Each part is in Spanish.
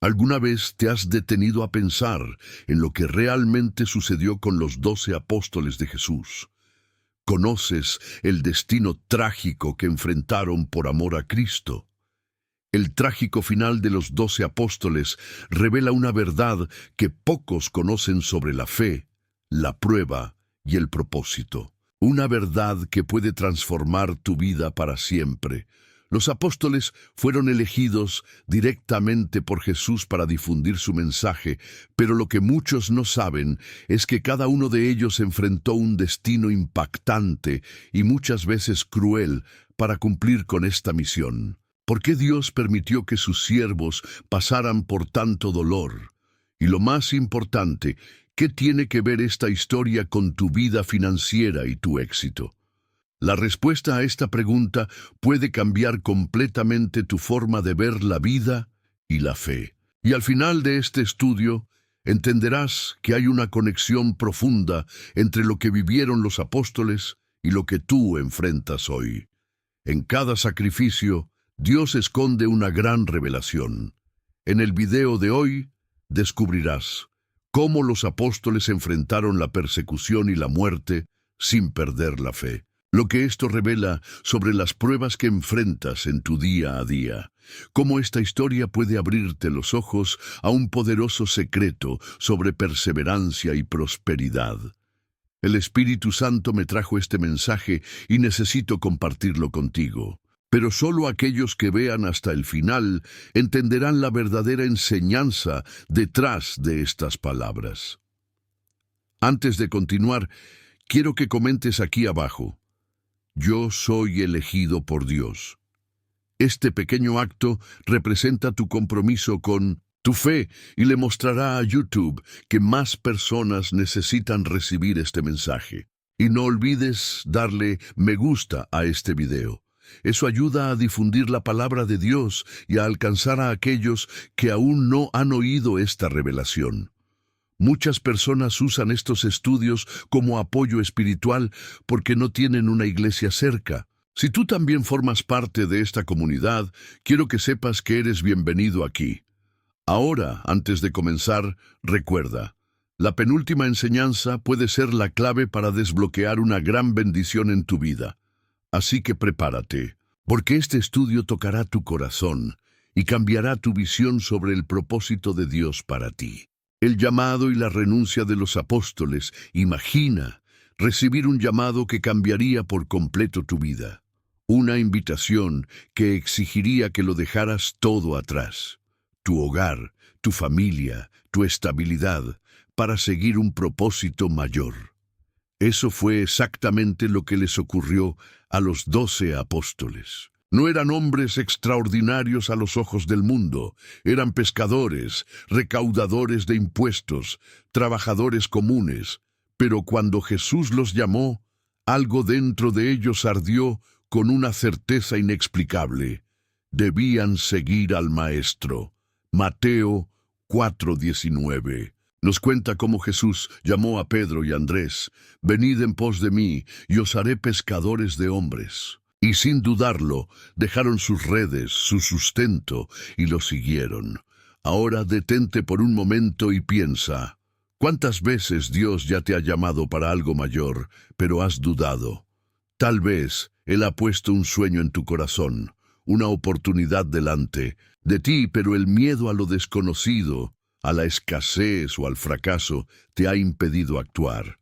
¿Alguna vez te has detenido a pensar en lo que realmente sucedió con los 12 apóstoles de Jesús? ¿Conoces el destino trágico que enfrentaron por amor a Cristo? El trágico final de los 12 apóstoles revela una verdad que pocos conocen sobre la fe, la prueba y el propósito. Una verdad que puede transformar tu vida para siempre. Los apóstoles fueron elegidos directamente por Jesús para difundir su mensaje, pero lo que muchos no saben es que cada uno de ellos enfrentó un destino impactante y muchas veces cruel para cumplir con esta misión. ¿Por qué Dios permitió que sus siervos pasaran por tanto dolor? Y lo más importante, ¿qué tiene que ver esta historia con tu vida financiera y tu éxito? La respuesta a esta pregunta puede cambiar completamente tu forma de ver la vida y la fe. Y al final de este estudio, entenderás que hay una conexión profunda entre lo que vivieron los apóstoles y lo que tú enfrentas hoy. En cada sacrificio, Dios esconde una gran revelación. En el video de hoy, descubrirás cómo los apóstoles enfrentaron la persecución y la muerte sin perder la fe. Lo que esto revela sobre las pruebas que enfrentas en tu día a día. Cómo esta historia puede abrirte los ojos a un poderoso secreto sobre perseverancia y prosperidad. El Espíritu Santo me trajo este mensaje y necesito compartirlo contigo. Pero solo aquellos que vean hasta el final entenderán la verdadera enseñanza detrás de estas palabras. Antes de continuar, quiero que comentes aquí abajo: yo soy elegido por Dios. Este pequeño acto representa tu compromiso con tu fe y le mostrará a YouTube que más personas necesitan recibir este mensaje. Y no olvides darle me gusta a este video. Eso ayuda a difundir la palabra de Dios y a alcanzar a aquellos que aún no han oído esta revelación. Muchas personas usan estos estudios como apoyo espiritual porque no tienen una iglesia cerca. Si tú también formas parte de esta comunidad, quiero que sepas que eres bienvenido aquí. Ahora, antes de comenzar, recuerda, la penúltima enseñanza puede ser la clave para desbloquear una gran bendición en tu vida. Así que prepárate, porque este estudio tocará tu corazón y cambiará tu visión sobre el propósito de Dios para ti. El llamado y la renuncia de los apóstoles. Imagina recibir un llamado que cambiaría por completo tu vida. Una invitación que exigiría que lo dejaras todo atrás. Tu hogar, tu familia, tu estabilidad, para seguir un propósito mayor. Eso fue exactamente lo que les ocurrió a los 12 apóstoles. No eran hombres extraordinarios a los ojos del mundo, eran pescadores, recaudadores de impuestos, trabajadores comunes. Pero cuando Jesús los llamó, algo dentro de ellos ardió con una certeza inexplicable. Debían seguir al Maestro. Mateo 4:19. Nos cuenta cómo Jesús llamó a Pedro y Andrés: «Venid en pos de mí, y os haré pescadores de hombres». Y sin dudarlo, dejaron sus redes, su sustento, y lo siguieron. Ahora detente por un momento y piensa: ¿cuántas veces Dios ya te ha llamado para algo mayor, pero has dudado? Tal vez Él ha puesto un sueño en tu corazón, una oportunidad delante de ti, pero el miedo a lo desconocido, a la escasez o al fracaso, te ha impedido actuar.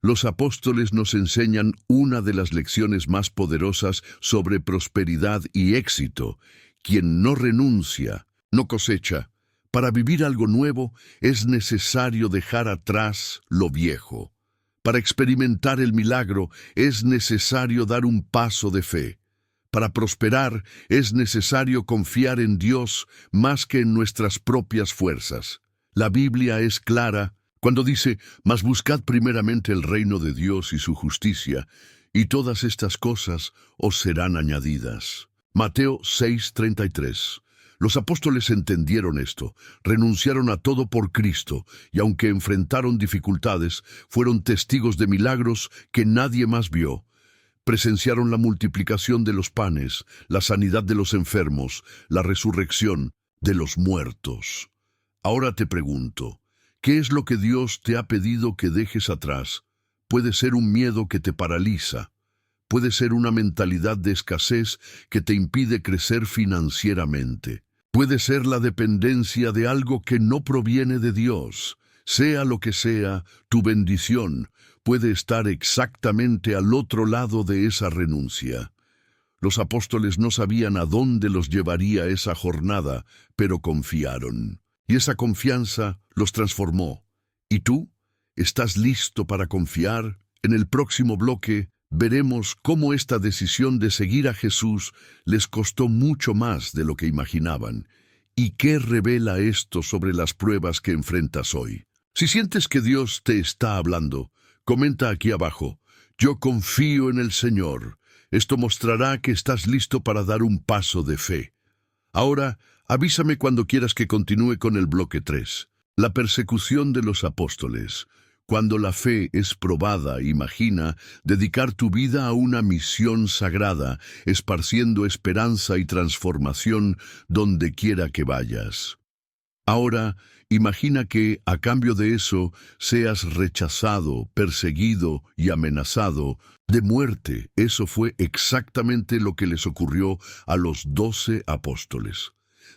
Los apóstoles nos enseñan una de las lecciones más poderosas sobre prosperidad y éxito. Quien no renuncia, no cosecha. Para vivir algo nuevo es necesario dejar atrás lo viejo. Para experimentar el milagro es necesario dar un paso de fe. Para prosperar es necesario confiar en Dios más que en nuestras propias fuerzas. La Biblia es clara cuando dice: «Mas buscad primeramente el reino de Dios y su justicia, y todas estas cosas os serán añadidas». Mateo 6:33. Los apóstoles entendieron esto, renunciaron a todo por Cristo, y aunque enfrentaron dificultades, fueron testigos de milagros que nadie más vio. Presenciaron la multiplicación de los panes, la sanidad de los enfermos, la resurrección, de los muertos. Ahora te pregunto, ¿qué es lo que Dios te ha pedido que dejes atrás? Puede ser un miedo que te paraliza. Puede ser una mentalidad de escasez que te impide crecer financieramente. Puede ser la dependencia de algo que no proviene de Dios. Sea lo que sea, tu bendición puede estar exactamente al otro lado de esa renuncia. Los apóstoles no sabían a dónde los llevaría esa jornada, pero confiaron. Y esa confianza los transformó. ¿Y tú? ¿Estás listo para confiar? En el próximo bloque veremos cómo esta decisión de seguir a Jesús les costó mucho más de lo que imaginaban. ¿Y qué revela esto sobre las pruebas que enfrentas hoy? Si sientes que Dios te está hablando, comenta aquí abajo: yo confío en el Señor. Esto mostrará que estás listo para dar un paso de fe. Ahora, avísame cuando quieras que continúe con el bloque 3. La persecución de los apóstoles. Cuando la fe es probada, imagina dedicar tu vida a una misión sagrada, esparciendo esperanza y transformación donde quiera que vayas. Ahora, imagina que, a cambio de eso, seas rechazado, perseguido y amenazado de muerte. Eso fue exactamente lo que les ocurrió a los 12 apóstoles.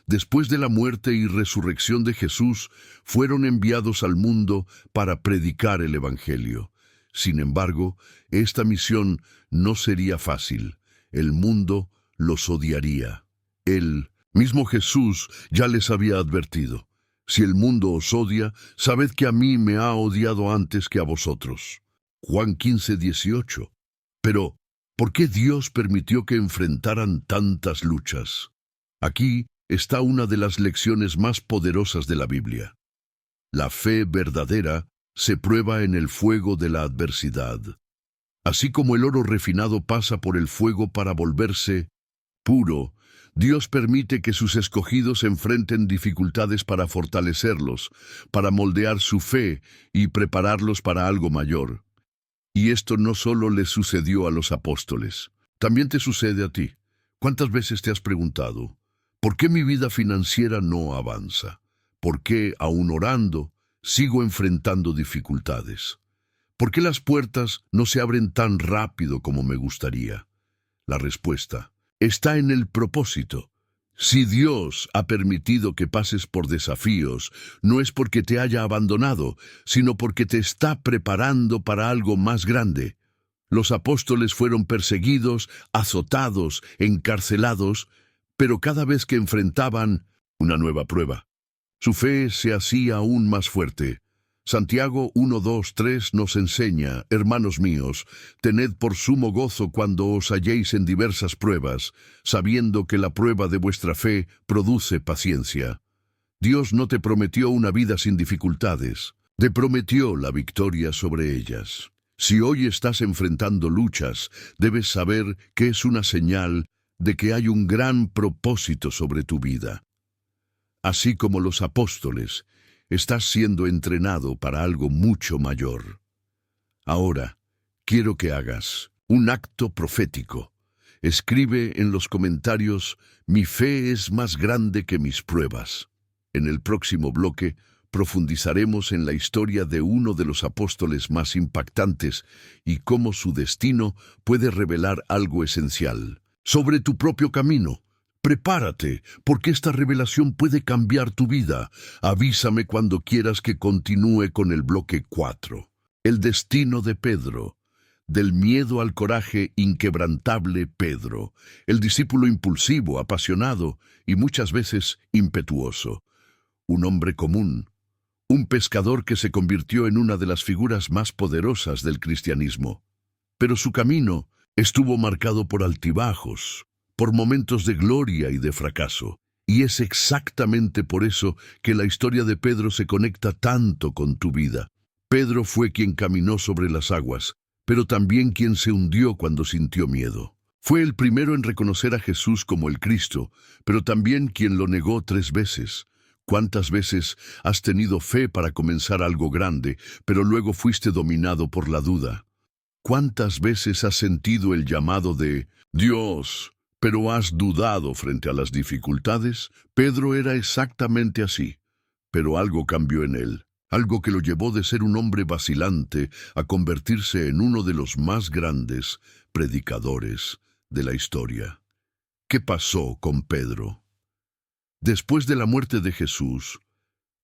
Después de la muerte y resurrección de Jesús, fueron enviados al mundo para predicar el Evangelio. Sin embargo, esta misión no sería fácil. El mundo los odiaría. El mismo Jesús ya les había advertido: si el mundo os odia, sabed que a mí me ha odiado antes que a vosotros. Juan 15:18. Pero, ¿por qué Dios permitió que enfrentaran tantas luchas? Aquí está una de las lecciones más poderosas de la Biblia. La fe verdadera se prueba en el fuego de la adversidad. Así como el oro refinado pasa por el fuego para volverse puro, Dios permite que sus escogidos enfrenten dificultades para fortalecerlos, para moldear su fe y prepararlos para algo mayor. Y esto no solo les sucedió a los apóstoles, también te sucede a ti. ¿Cuántas veces te has preguntado: ¿por qué mi vida financiera no avanza? ¿Por qué, aún orando, sigo enfrentando dificultades? ¿Por qué las puertas no se abren tan rápido como me gustaría? La respuesta está en el propósito. Si Dios ha permitido que pases por desafíos, no es porque te haya abandonado, sino porque te está preparando para algo más grande. Los apóstoles fueron perseguidos, azotados, encarcelados, pero cada vez que enfrentaban una nueva prueba, su fe se hacía aún más fuerte. Santiago 1:2-3 nos enseña: hermanos míos, tened por sumo gozo cuando os halléis en diversas pruebas, sabiendo que la prueba de vuestra fe produce paciencia. Dios no te prometió una vida sin dificultades, te prometió la victoria sobre ellas. Si hoy estás enfrentando luchas, debes saber que es una señal de que hay un gran propósito sobre tu vida. Así como los apóstoles, estás siendo entrenado para algo mucho mayor. Ahora, quiero que hagas un acto profético. Escribe en los comentarios: mi fe es más grande que mis pruebas. En el próximo bloque, profundizaremos en la historia de uno de los apóstoles más impactantes y cómo su destino puede revelar algo esencial sobre tu propio camino. Prepárate, porque esta revelación puede cambiar tu vida. Avísame cuando quieras que continúe con el bloque 4. El destino de Pedro. Del miedo al coraje, inquebrantable Pedro, el discípulo impulsivo, apasionado y muchas veces impetuoso. Un hombre común, un pescador que se convirtió en una de las figuras más poderosas del cristianismo. Pero su camino estuvo marcado por altibajos, por momentos de gloria y de fracaso. Y es exactamente por eso que la historia de Pedro se conecta tanto con tu vida. Pedro fue quien caminó sobre las aguas, pero también quien se hundió cuando sintió miedo. Fue el primero en reconocer a Jesús como el Cristo, pero también quien lo negó 3 veces. ¿Cuántas veces has tenido fe para comenzar algo grande, pero luego fuiste dominado por la duda? ¿Cuántas veces has sentido el llamado de Dios, pero has dudado frente a las dificultades. Pedro era exactamente así, pero algo cambió en él, algo que lo llevó de ser un hombre vacilante a convertirse en uno de los más grandes predicadores de la historia. ¿Qué pasó con Pedro? Después de la muerte de Jesús,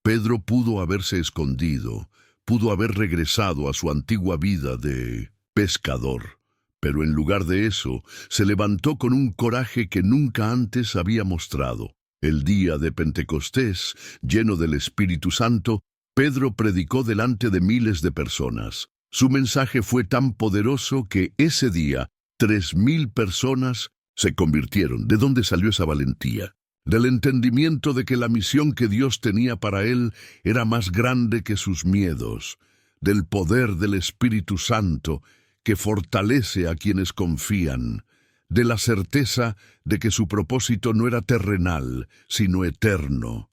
Pedro pudo haberse escondido, pudo haber regresado a su antigua vida de pescador, pero en lugar de eso, se levantó con un coraje que nunca antes había mostrado. El día de Pentecostés, lleno del Espíritu Santo, Pedro predicó delante de miles de personas. Su mensaje fue tan poderoso que ese día 3,000 personas se convirtieron. ¿De dónde salió esa valentía? Del entendimiento de que la misión que Dios tenía para él era más grande que sus miedos, del poder del Espíritu Santo que fortalece a quienes confían, de la certeza de que su propósito no era terrenal, sino eterno.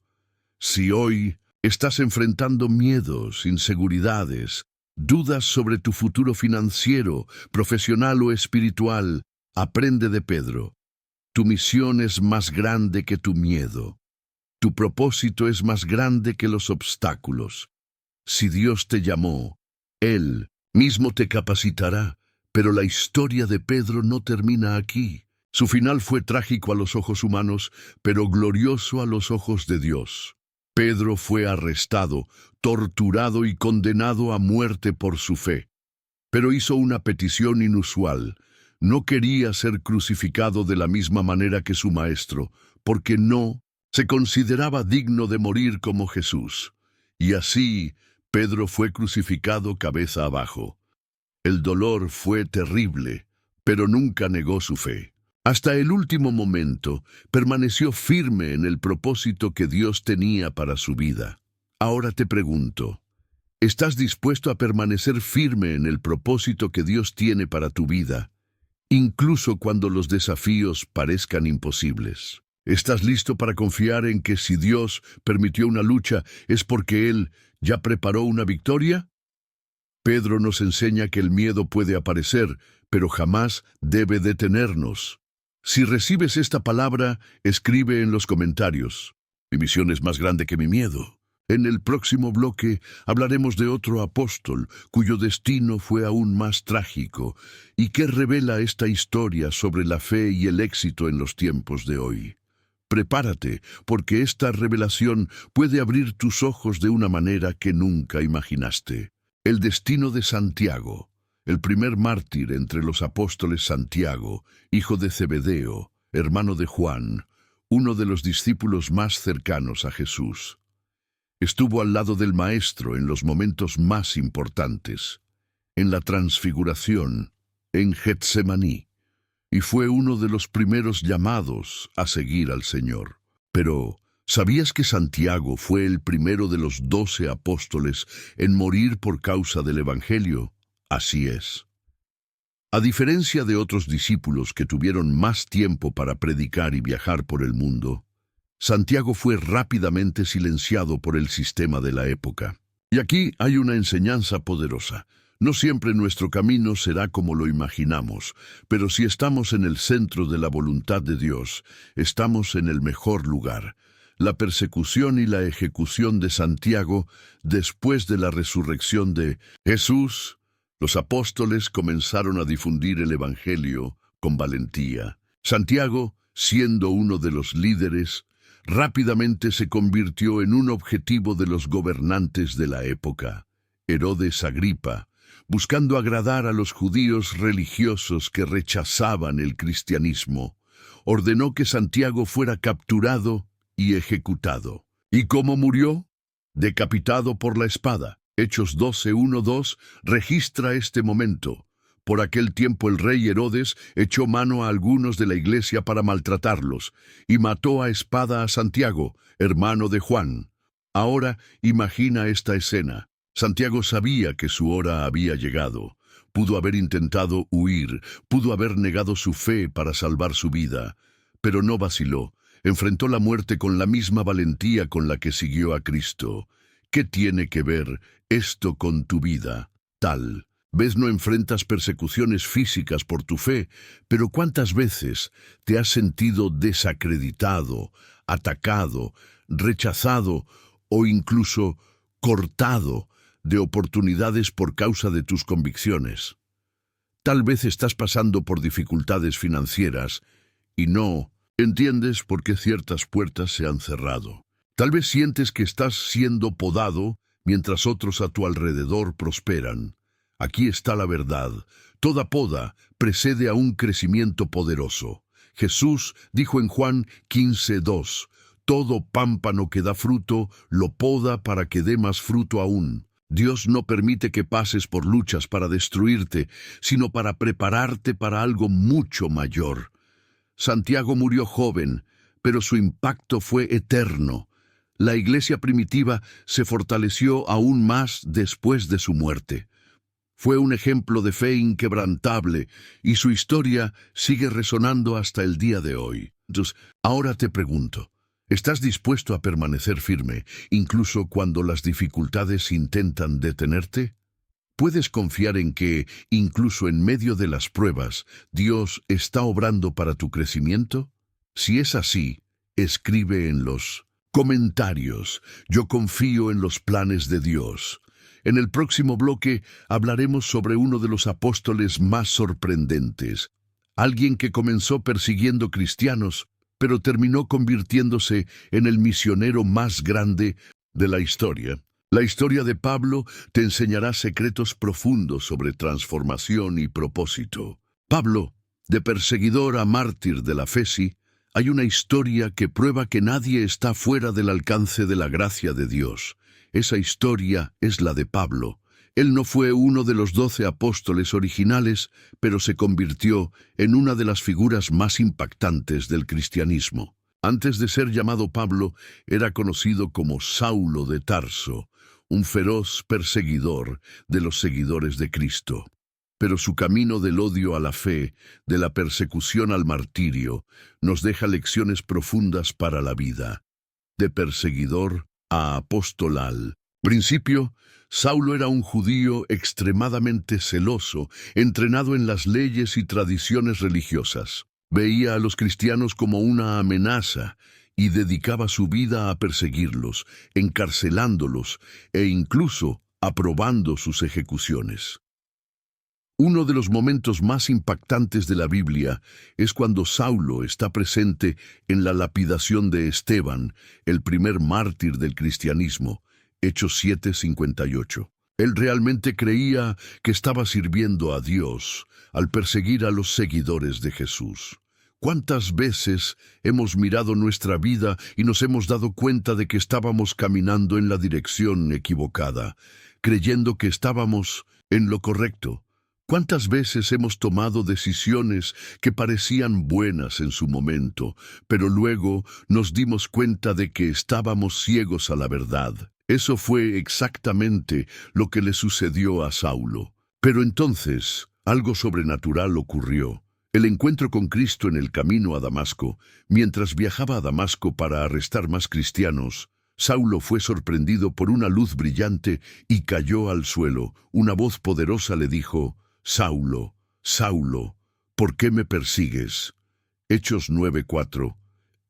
Si hoy estás enfrentando miedos, inseguridades, dudas sobre tu futuro financiero, profesional o espiritual, aprende de Pedro. Tu misión es más grande que tu miedo. Tu propósito es más grande que los obstáculos. Si Dios te llamó, Él mismo te capacitará, pero la historia de Pedro no termina aquí. Su final fue trágico a los ojos humanos, pero glorioso a los ojos de Dios. Pedro fue arrestado, torturado y condenado a muerte por su fe. Pero hizo una petición inusual. No quería ser crucificado de la misma manera que su maestro, porque no se consideraba digno de morir como Jesús. Y así, Pedro fue crucificado cabeza abajo. El dolor fue terrible, pero nunca negó su fe. Hasta el último momento, permaneció firme en el propósito que Dios tenía para su vida. Ahora te pregunto, ¿estás dispuesto a permanecer firme en el propósito que Dios tiene para tu vida, incluso cuando los desafíos parezcan imposibles? ¿Estás listo para confiar en que si Dios permitió una lucha es porque Él ya preparó una victoria? Pedro nos enseña que el miedo puede aparecer, pero jamás debe detenernos. Si recibes esta palabra, escribe en los comentarios: mi misión es más grande que mi miedo. En el próximo bloque hablaremos de otro apóstol cuyo destino fue aún más trágico y que revela esta historia sobre la fe y el éxito en los tiempos de hoy. Prepárate, porque esta revelación puede abrir tus ojos de una manera que nunca imaginaste. El destino de Santiago, el primer mártir entre los apóstoles. Santiago, hijo de Zebedeo, hermano de Juan, uno de los discípulos más cercanos a Jesús. Estuvo al lado del Maestro en los momentos más importantes, en la transfiguración, en Getsemaní, y fue uno de los primeros llamados a seguir al Señor. Pero, ¿sabías que Santiago fue el primero de los 12 apóstoles en morir por causa del Evangelio? Así es. A diferencia de otros discípulos que tuvieron más tiempo para predicar y viajar por el mundo, Santiago fue rápidamente silenciado por el sistema de la época. Y aquí hay una enseñanza poderosa. No siempre nuestro camino será como lo imaginamos, pero si estamos en el centro de la voluntad de Dios, estamos en el mejor lugar. La persecución y la ejecución de Santiago después de la resurrección de Jesús, los apóstoles comenzaron a difundir el Evangelio con valentía. Santiago, siendo uno de los líderes, rápidamente se convirtió en un objetivo de los gobernantes de la época. Herodes Agripa, buscando agradar a los judíos religiosos que rechazaban el cristianismo, ordenó que Santiago fuera capturado y ejecutado. ¿Y cómo murió? Decapitado por la espada. Hechos 12:1-2 registra este momento. Por aquel tiempo el rey Herodes echó mano a algunos de la iglesia para maltratarlos, y mató a espada a Santiago, hermano de Juan. Ahora imagina esta escena. Santiago sabía que su hora había llegado. Pudo haber intentado huir, pudo haber negado su fe para salvar su vida, pero no vaciló. Enfrentó la muerte con la misma valentía con la que siguió a Cristo. ¿Qué tiene que ver esto con tu vida? Tal Ves, no enfrentas persecuciones físicas por tu fe, pero ¿cuántas veces te has sentido desacreditado, atacado, rechazado o incluso cortado de oportunidades por causa de tus convicciones? Tal vez estás pasando por dificultades financieras y no entiendes por qué ciertas puertas se han cerrado. Tal vez sientes que estás siendo podado mientras otros a tu alrededor prosperan. Aquí está la verdad. Toda poda precede a un crecimiento poderoso. Jesús dijo en Juan 15:2, todo pámpano que da fruto lo poda para que dé más fruto aún. Dios no permite que pases por luchas para destruirte, sino para prepararte para algo mucho mayor. Santiago murió joven, pero su impacto fue eterno. La iglesia primitiva se fortaleció aún más después de su muerte. Fue un ejemplo de fe inquebrantable y su historia sigue resonando hasta el día de hoy. Entonces, ahora te pregunto, ¿estás dispuesto a permanecer firme, incluso cuando las dificultades intentan detenerte? ¿Puedes confiar en que, incluso en medio de las pruebas, Dios está obrando para tu crecimiento? Si es así, escribe en los comentarios: yo confío en los planes de Dios. En el próximo bloque hablaremos sobre uno de los apóstoles más sorprendentes, alguien que comenzó persiguiendo cristianos, pero terminó convirtiéndose en el misionero más grande de la historia. La historia de Pablo te enseñará secretos profundos sobre transformación y propósito. Pablo, de perseguidor a mártir de la fe, hay una historia que prueba que nadie está fuera del alcance de la gracia de Dios. Esa historia es la de Pablo. Él no fue uno de los 12 apóstoles originales, pero se convirtió en una de las figuras más impactantes del cristianismo. Antes de ser llamado Pablo, era conocido como Saulo de Tarso, un feroz perseguidor de los seguidores de Cristo. Pero su camino del odio a la fe, de la persecución al martirio, nos deja lecciones profundas para la vida. De perseguidor a apóstol al principio, Saulo era un judío extremadamente celoso, entrenado en las leyes y tradiciones religiosas. Veía a los cristianos como una amenaza y dedicaba su vida a perseguirlos, encarcelándolos e incluso aprobando sus ejecuciones. Uno de los momentos más impactantes de la Biblia es cuando Saulo está presente en la lapidación de Esteban, el primer mártir del cristianismo, Hechos 7:58. Él realmente creía que estaba sirviendo a Dios al perseguir a los seguidores de Jesús. ¿Cuántas veces hemos mirado nuestra vida y nos hemos dado cuenta de que estábamos caminando en la dirección equivocada, creyendo que estábamos en lo correcto? ¿Cuántas veces hemos tomado decisiones que parecían buenas en su momento, pero luego nos dimos cuenta de que estábamos ciegos a la verdad? Eso fue exactamente lo que le sucedió a Saulo. Pero entonces, algo sobrenatural ocurrió. El encuentro con Cristo en el camino a Damasco. Mientras viajaba a Damasco para arrestar más cristianos, Saulo fue sorprendido por una luz brillante y cayó al suelo. Una voz poderosa le dijo: Saulo, Saulo, ¿por qué me persigues? Hechos 9:4.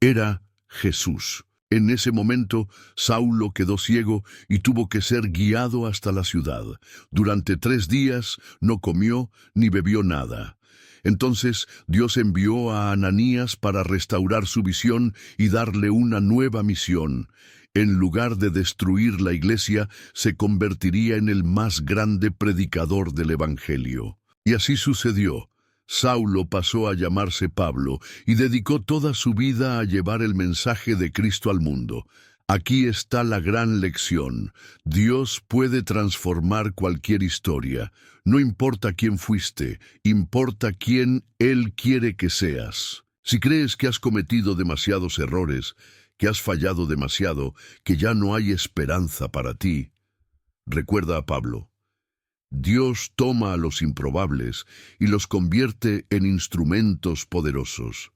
Era Jesús. En ese momento, Saulo quedó ciego y tuvo que ser guiado hasta la ciudad. Durante 3 días no comió ni bebió nada. Entonces Dios envió a Ananías para restaurar su visión y darle una nueva misión. En lugar de destruir la iglesia, se convertiría en el más grande predicador del Evangelio. Y así sucedió. Saulo pasó a llamarse Pablo y dedicó toda su vida a llevar el mensaje de Cristo al mundo. Aquí está la gran lección. Dios puede transformar cualquier historia. No importa quién fuiste, importa quién Él quiere que seas. Si crees que has cometido demasiados errores, que has fallado demasiado, que ya no hay esperanza para ti, recuerda a Pablo. Dios toma a los improbables y los convierte en instrumentos poderosos.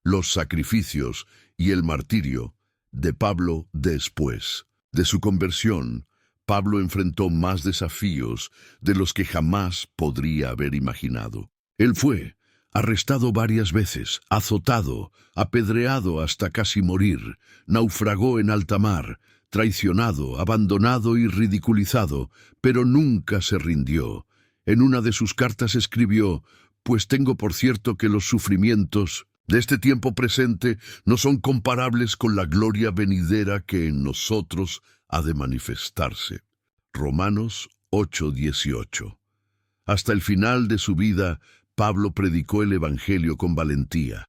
Los sacrificios y el martirio de Pablo después de su conversión, Pablo enfrentó más desafíos de los que jamás podría haber imaginado. Él fue arrestado varias veces, azotado, apedreado hasta casi morir, naufragó en alta mar, traicionado, abandonado y ridiculizado, pero nunca se rindió. En una de sus cartas escribió: «Pues tengo por cierto que los sufrimientos de este tiempo presente no son comparables con la gloria venidera que en nosotros ha de manifestarse». Romanos 8:18. Hasta el final de su vida, Pablo predicó el Evangelio con valentía,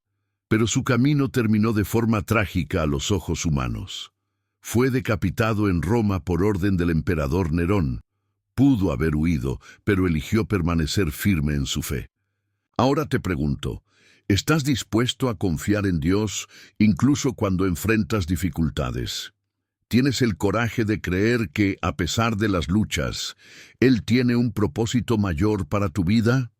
pero su camino terminó de forma trágica a los ojos humanos. Fue decapitado en Roma por orden del emperador Nerón. Pudo haber huido, pero eligió permanecer firme en su fe. Ahora te pregunto, ¿estás dispuesto a confiar en Dios incluso cuando enfrentas dificultades? ¿Tienes el coraje de creer que, a pesar de las luchas, Él tiene un propósito mayor para tu vida?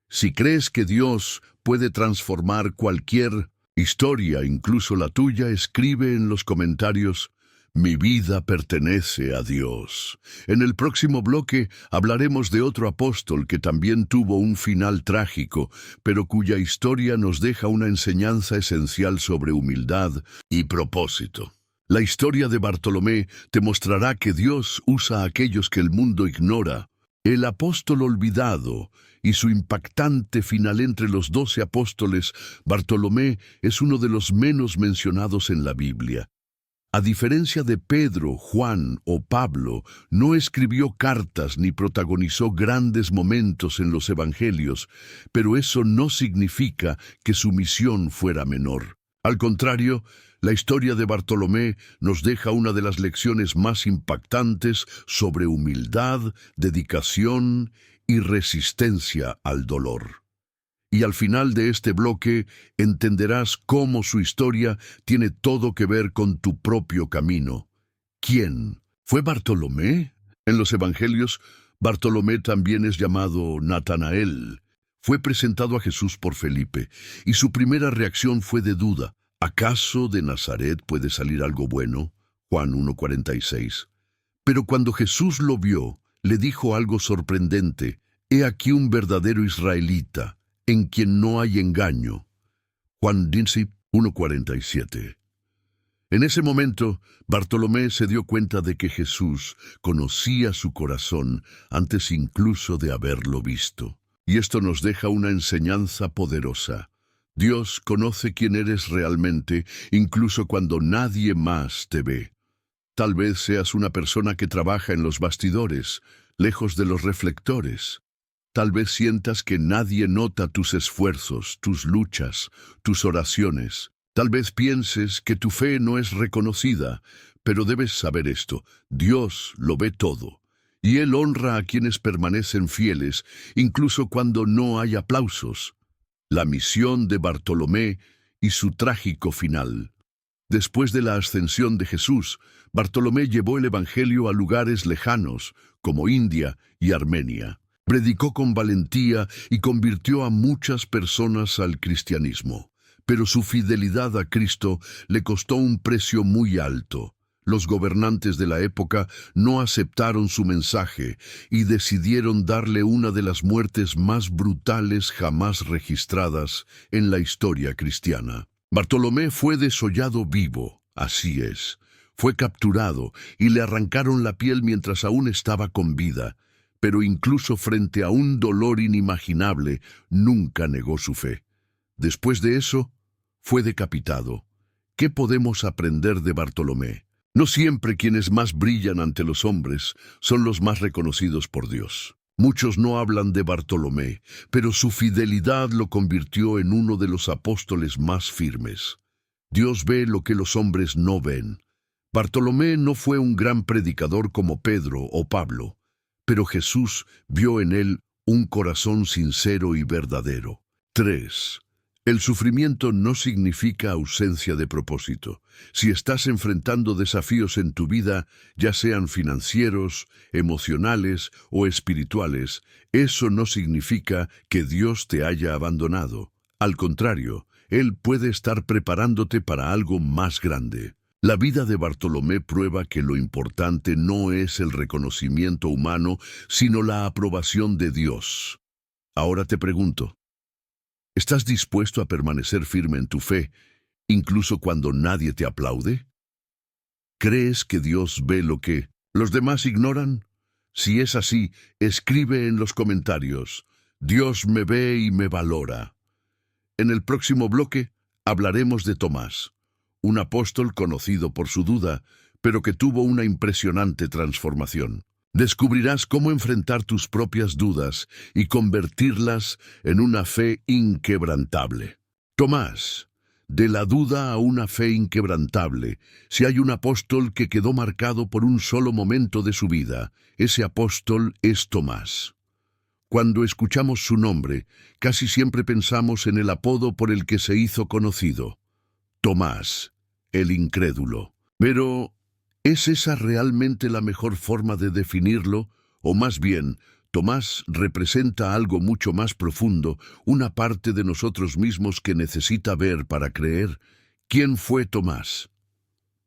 Si crees que Dios puede transformar cualquier historia, incluso la tuya, escribe en los comentarios: «Mi vida pertenece a Dios». En el próximo bloque hablaremos de otro apóstol que también tuvo un final trágico, pero cuya historia nos deja una enseñanza esencial sobre humildad y propósito. La historia de Bartolomé te mostrará que Dios usa a aquellos que el mundo ignora. El apóstol olvidado y su impactante final entre los 12 apóstoles, Bartolomé es uno de los menos mencionados en la Biblia. A diferencia de Pedro, Juan o Pablo, no escribió cartas ni protagonizó grandes momentos en los evangelios, pero eso no significa que su misión fuera menor. Al contrario, la historia de Bartolomé nos deja una de las lecciones más impactantes sobre humildad, dedicación y resistencia al dolor. Y al final de este bloque entenderás cómo su historia tiene todo que ver con tu propio camino. ¿Quién fue Bartolomé? En los evangelios, Bartolomé también es llamado Natanael. Fue presentado a Jesús por Felipe, y su primera reacción fue de duda. ¿Acaso de Nazaret puede salir algo bueno? Juan 1:46. Pero cuando Jesús lo vio, le dijo algo sorprendente: «He aquí un verdadero israelita, en quien no hay engaño». Juan 1:47. En ese momento, Bartolomé se dio cuenta de que Jesús conocía su corazón antes incluso de haberlo visto. Y esto nos deja una enseñanza poderosa. Dios conoce quién eres realmente, incluso cuando nadie más te ve. Tal vez seas una persona que trabaja en los bastidores, lejos de los reflectores. Tal vez sientas que nadie nota tus esfuerzos, tus luchas, tus oraciones. Tal vez pienses que tu fe no es reconocida, pero debes saber esto: Dios lo ve todo, y Él honra a quienes permanecen fieles, incluso cuando no hay aplausos. La misión de Bartolomé y su trágico final. Después de la ascensión de Jesús, Bartolomé llevó el Evangelio a lugares lejanos, como India y Armenia. Predicó con valentía y convirtió a muchas personas al cristianismo. Pero su fidelidad a Cristo le costó un precio muy alto. Los gobernantes de la época no aceptaron su mensaje y decidieron darle una de las muertes más brutales jamás registradas en la historia cristiana. Bartolomé fue desollado vivo, así es. Fue capturado y le arrancaron la piel mientras aún estaba con vida. Pero incluso frente a un dolor inimaginable, nunca negó su fe. Después de eso, fue decapitado. ¿Qué podemos aprender de Bartolomé? No siempre quienes más brillan ante los hombres son los más reconocidos por Dios. Muchos no hablan de Bartolomé, pero su fidelidad lo convirtió en uno de los apóstoles más firmes. Dios ve lo que los hombres no ven. Bartolomé no fue un gran predicador como Pedro o Pablo, pero Jesús vio en él un corazón sincero y verdadero. 3. El sufrimiento no significa ausencia de propósito. Si estás enfrentando desafíos en tu vida, ya sean financieros, emocionales o espirituales, eso no significa que Dios te haya abandonado. Al contrario, Él puede estar preparándote para algo más grande. La vida de Bartolomé prueba que lo importante no es el reconocimiento humano, sino la aprobación de Dios. Ahora te pregunto, ¿estás dispuesto a permanecer firme en tu fe, incluso cuando nadie te aplaude? ¿Crees que Dios ve lo que los demás ignoran? Si es así, escribe en los comentarios: Dios me ve y me valora. En el próximo bloque hablaremos de Tomás, un apóstol conocido por su duda, pero que tuvo una impresionante transformación. Descubrirás cómo enfrentar tus propias dudas y convertirlas en una fe inquebrantable. Tomás, de la duda a una fe inquebrantable. Si hay un apóstol que quedó marcado por un solo momento de su vida, ese apóstol es Tomás. Cuando escuchamos su nombre, casi siempre pensamos en el apodo por el que se hizo conocido: Tomás, el incrédulo. Pero, ¿es esa realmente la mejor forma de definirlo? O más bien, Tomás representa algo mucho más profundo, una parte de nosotros mismos que necesita ver para creer. ¿Quién fue Tomás?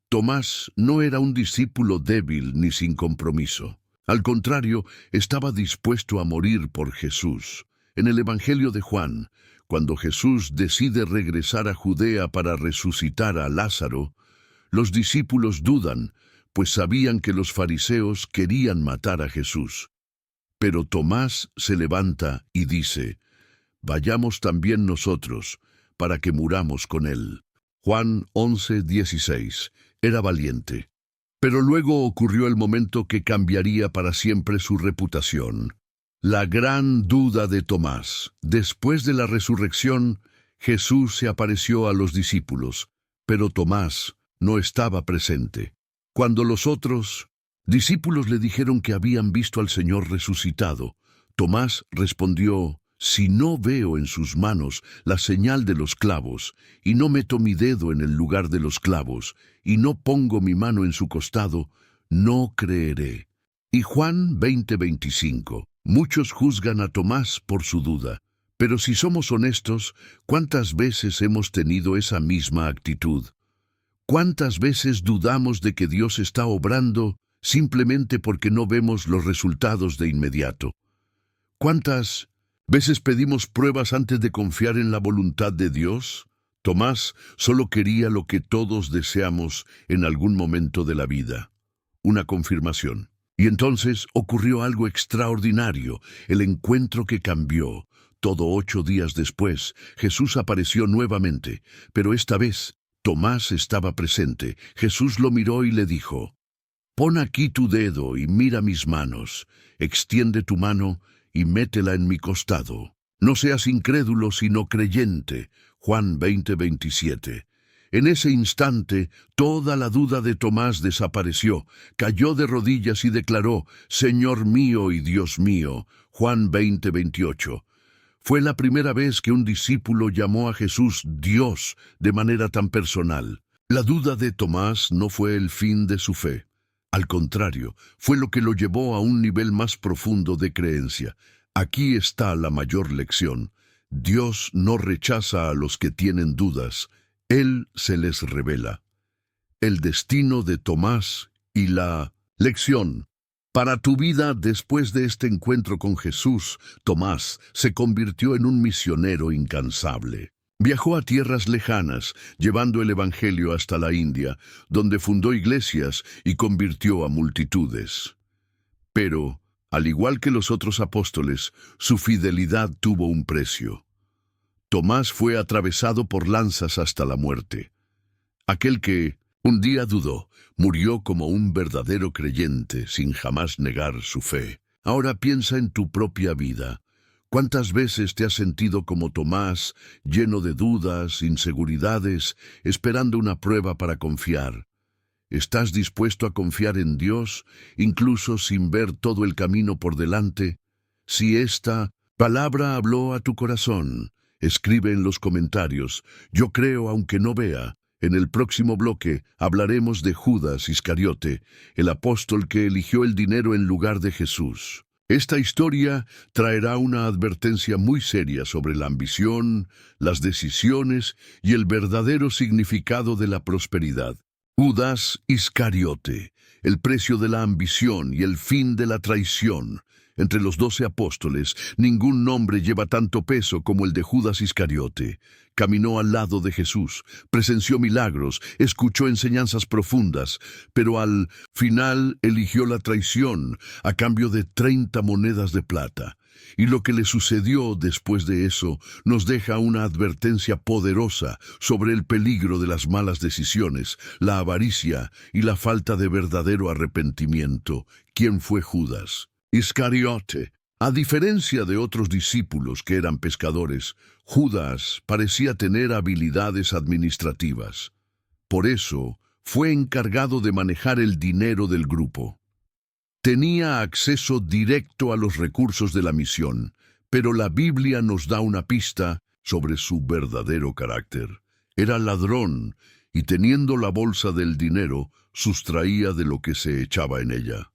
Tomás no era un discípulo débil ni sin compromiso. Al contrario, estaba dispuesto a morir por Jesús. En el Evangelio de Juan, cuando Jesús decide regresar a Judea para resucitar a Lázaro, los discípulos dudan, pues sabían que los fariseos querían matar a Jesús. Pero Tomás se levanta y dice: «Vayamos también nosotros, para que muramos con él». Juan 11:16. Era valiente. Pero luego ocurrió el momento que cambiaría para siempre su reputación. La gran duda de Tomás. Después de la resurrección, Jesús se apareció a los discípulos, pero Tomás no estaba presente. Cuando los otros discípulos le dijeron que habían visto al Señor resucitado, Tomás respondió: «Si no veo en sus manos la señal de los clavos, y no meto mi dedo en el lugar de los clavos, y no pongo mi mano en su costado, no creeré». Y Juan 20:25. Muchos juzgan a Tomás por su duda, pero si somos honestos, ¿cuántas veces hemos tenido esa misma actitud? ¿Cuántas veces dudamos de que Dios está obrando simplemente porque no vemos los resultados de inmediato? ¿Cuántas veces pedimos pruebas antes de confiar en la voluntad de Dios? Tomás solo quería lo que todos deseamos en algún momento de la vida: una confirmación. Y entonces ocurrió algo extraordinario, el encuentro que cambió todo. 8 días después, Jesús apareció nuevamente, pero esta vez Tomás estaba presente. Jesús lo miró y le dijo: «Pon aquí tu dedo y mira mis manos. Extiende tu mano y métela en mi costado. No seas incrédulo, sino creyente». Juan 20:27. En ese instante, toda la duda de Tomás desapareció. Cayó de rodillas y declaró: «Señor mío y Dios mío». Juan 20:28. Fue la primera vez que un discípulo llamó a Jesús Dios de manera tan personal. La duda de Tomás no fue el fin de su fe. Al contrario, fue lo que lo llevó a un nivel más profundo de creencia. Aquí está la mayor lección: Dios no rechaza a los que tienen dudas, Él se les revela. El destino de Tomás y la lección. Para tu vida, después de este encuentro con Jesús, Tomás se convirtió en un misionero incansable. Viajó a tierras lejanas, llevando el Evangelio hasta la India, donde fundó iglesias y convirtió a multitudes. Pero, al igual que los otros apóstoles, su fidelidad tuvo un precio. Tomás fue atravesado por lanzas hasta la muerte. Aquel que un día dudó, murió como un verdadero creyente sin jamás negar su fe. Ahora piensa en tu propia vida. ¿Cuántas veces te has sentido como Tomás, lleno de dudas, inseguridades, esperando una prueba para confiar? ¿Estás dispuesto a confiar en Dios, incluso sin ver todo el camino por delante? Si esta palabra habló a tu corazón, escribe en los comentarios: «Yo creo aunque no vea». En el próximo bloque hablaremos de Judas Iscariote, el apóstol que eligió el dinero en lugar de Jesús. Esta historia traerá una advertencia muy seria sobre la ambición, las decisiones y el verdadero significado de la prosperidad. Judas Iscariote, el precio de la ambición y el fin de la traición. Entre los 12 apóstoles, ningún nombre lleva tanto peso como el de Judas Iscariote. Caminó al lado de Jesús, presenció milagros, escuchó enseñanzas profundas, pero al final eligió la traición a cambio de 30 monedas de plata. Y lo que le sucedió después de eso nos deja una advertencia poderosa sobre el peligro de las malas decisiones, la avaricia y la falta de verdadero arrepentimiento. ¿Quién fue Judas Iscariote? A diferencia de otros discípulos que eran pescadores, Judas parecía tener habilidades administrativas. Por eso, fue encargado de manejar el dinero del grupo. Tenía acceso directo a los recursos de la misión, pero la Biblia nos da una pista sobre su verdadero carácter. Era ladrón y teniendo la bolsa del dinero, sustraía de lo que se echaba en ella.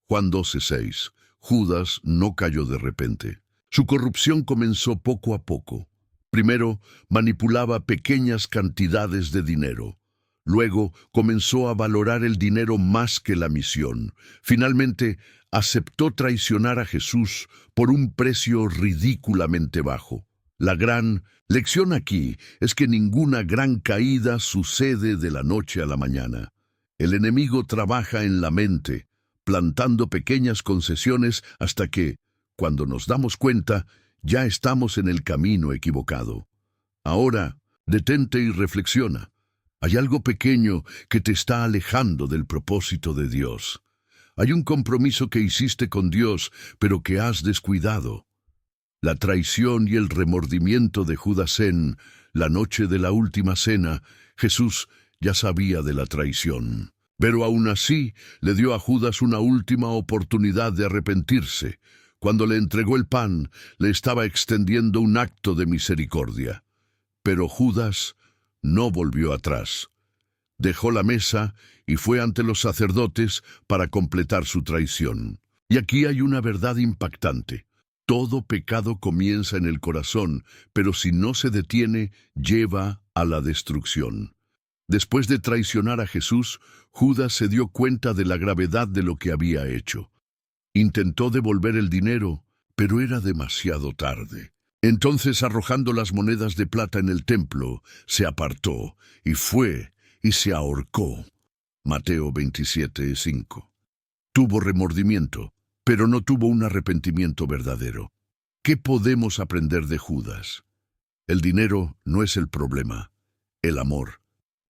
Juan 12:6. Judas no cayó de repente. Su corrupción comenzó poco a poco. Primero, manipulaba pequeñas cantidades de dinero. Luego comenzó a valorar el dinero más que la misión. Finalmente, aceptó traicionar a Jesús por un precio ridículamente bajo. La gran lección aquí es que ninguna gran caída sucede de la noche a la mañana. El enemigo trabaja en la mente, plantando pequeñas concesiones hasta que, cuando nos damos cuenta, ya estamos en el camino equivocado. Ahora, detente y reflexiona. Hay algo pequeño que te está alejando del propósito de Dios. Hay un compromiso que hiciste con Dios, pero que has descuidado. La traición y el remordimiento de Judas en la noche de la última cena, Jesús ya sabía de la traición. Pero aún así, le dio a Judas una última oportunidad de arrepentirse. Cuando le entregó el pan, le estaba extendiendo un acto de misericordia. Pero Judas no volvió atrás. Dejó la mesa y fue ante los sacerdotes para completar su traición. Y aquí hay una verdad impactante. Todo pecado comienza en el corazón, pero si no se detiene, lleva a la destrucción. Después de traicionar a Jesús, Judas se dio cuenta de la gravedad de lo que había hecho. Intentó devolver el dinero, pero era demasiado tarde. Entonces, arrojando las monedas de plata en el templo, se apartó y fue y se ahorcó. Mateo 27:5. Tuvo remordimiento, pero no tuvo un arrepentimiento verdadero. ¿Qué podemos aprender de Judas? El dinero no es el problema, el amor.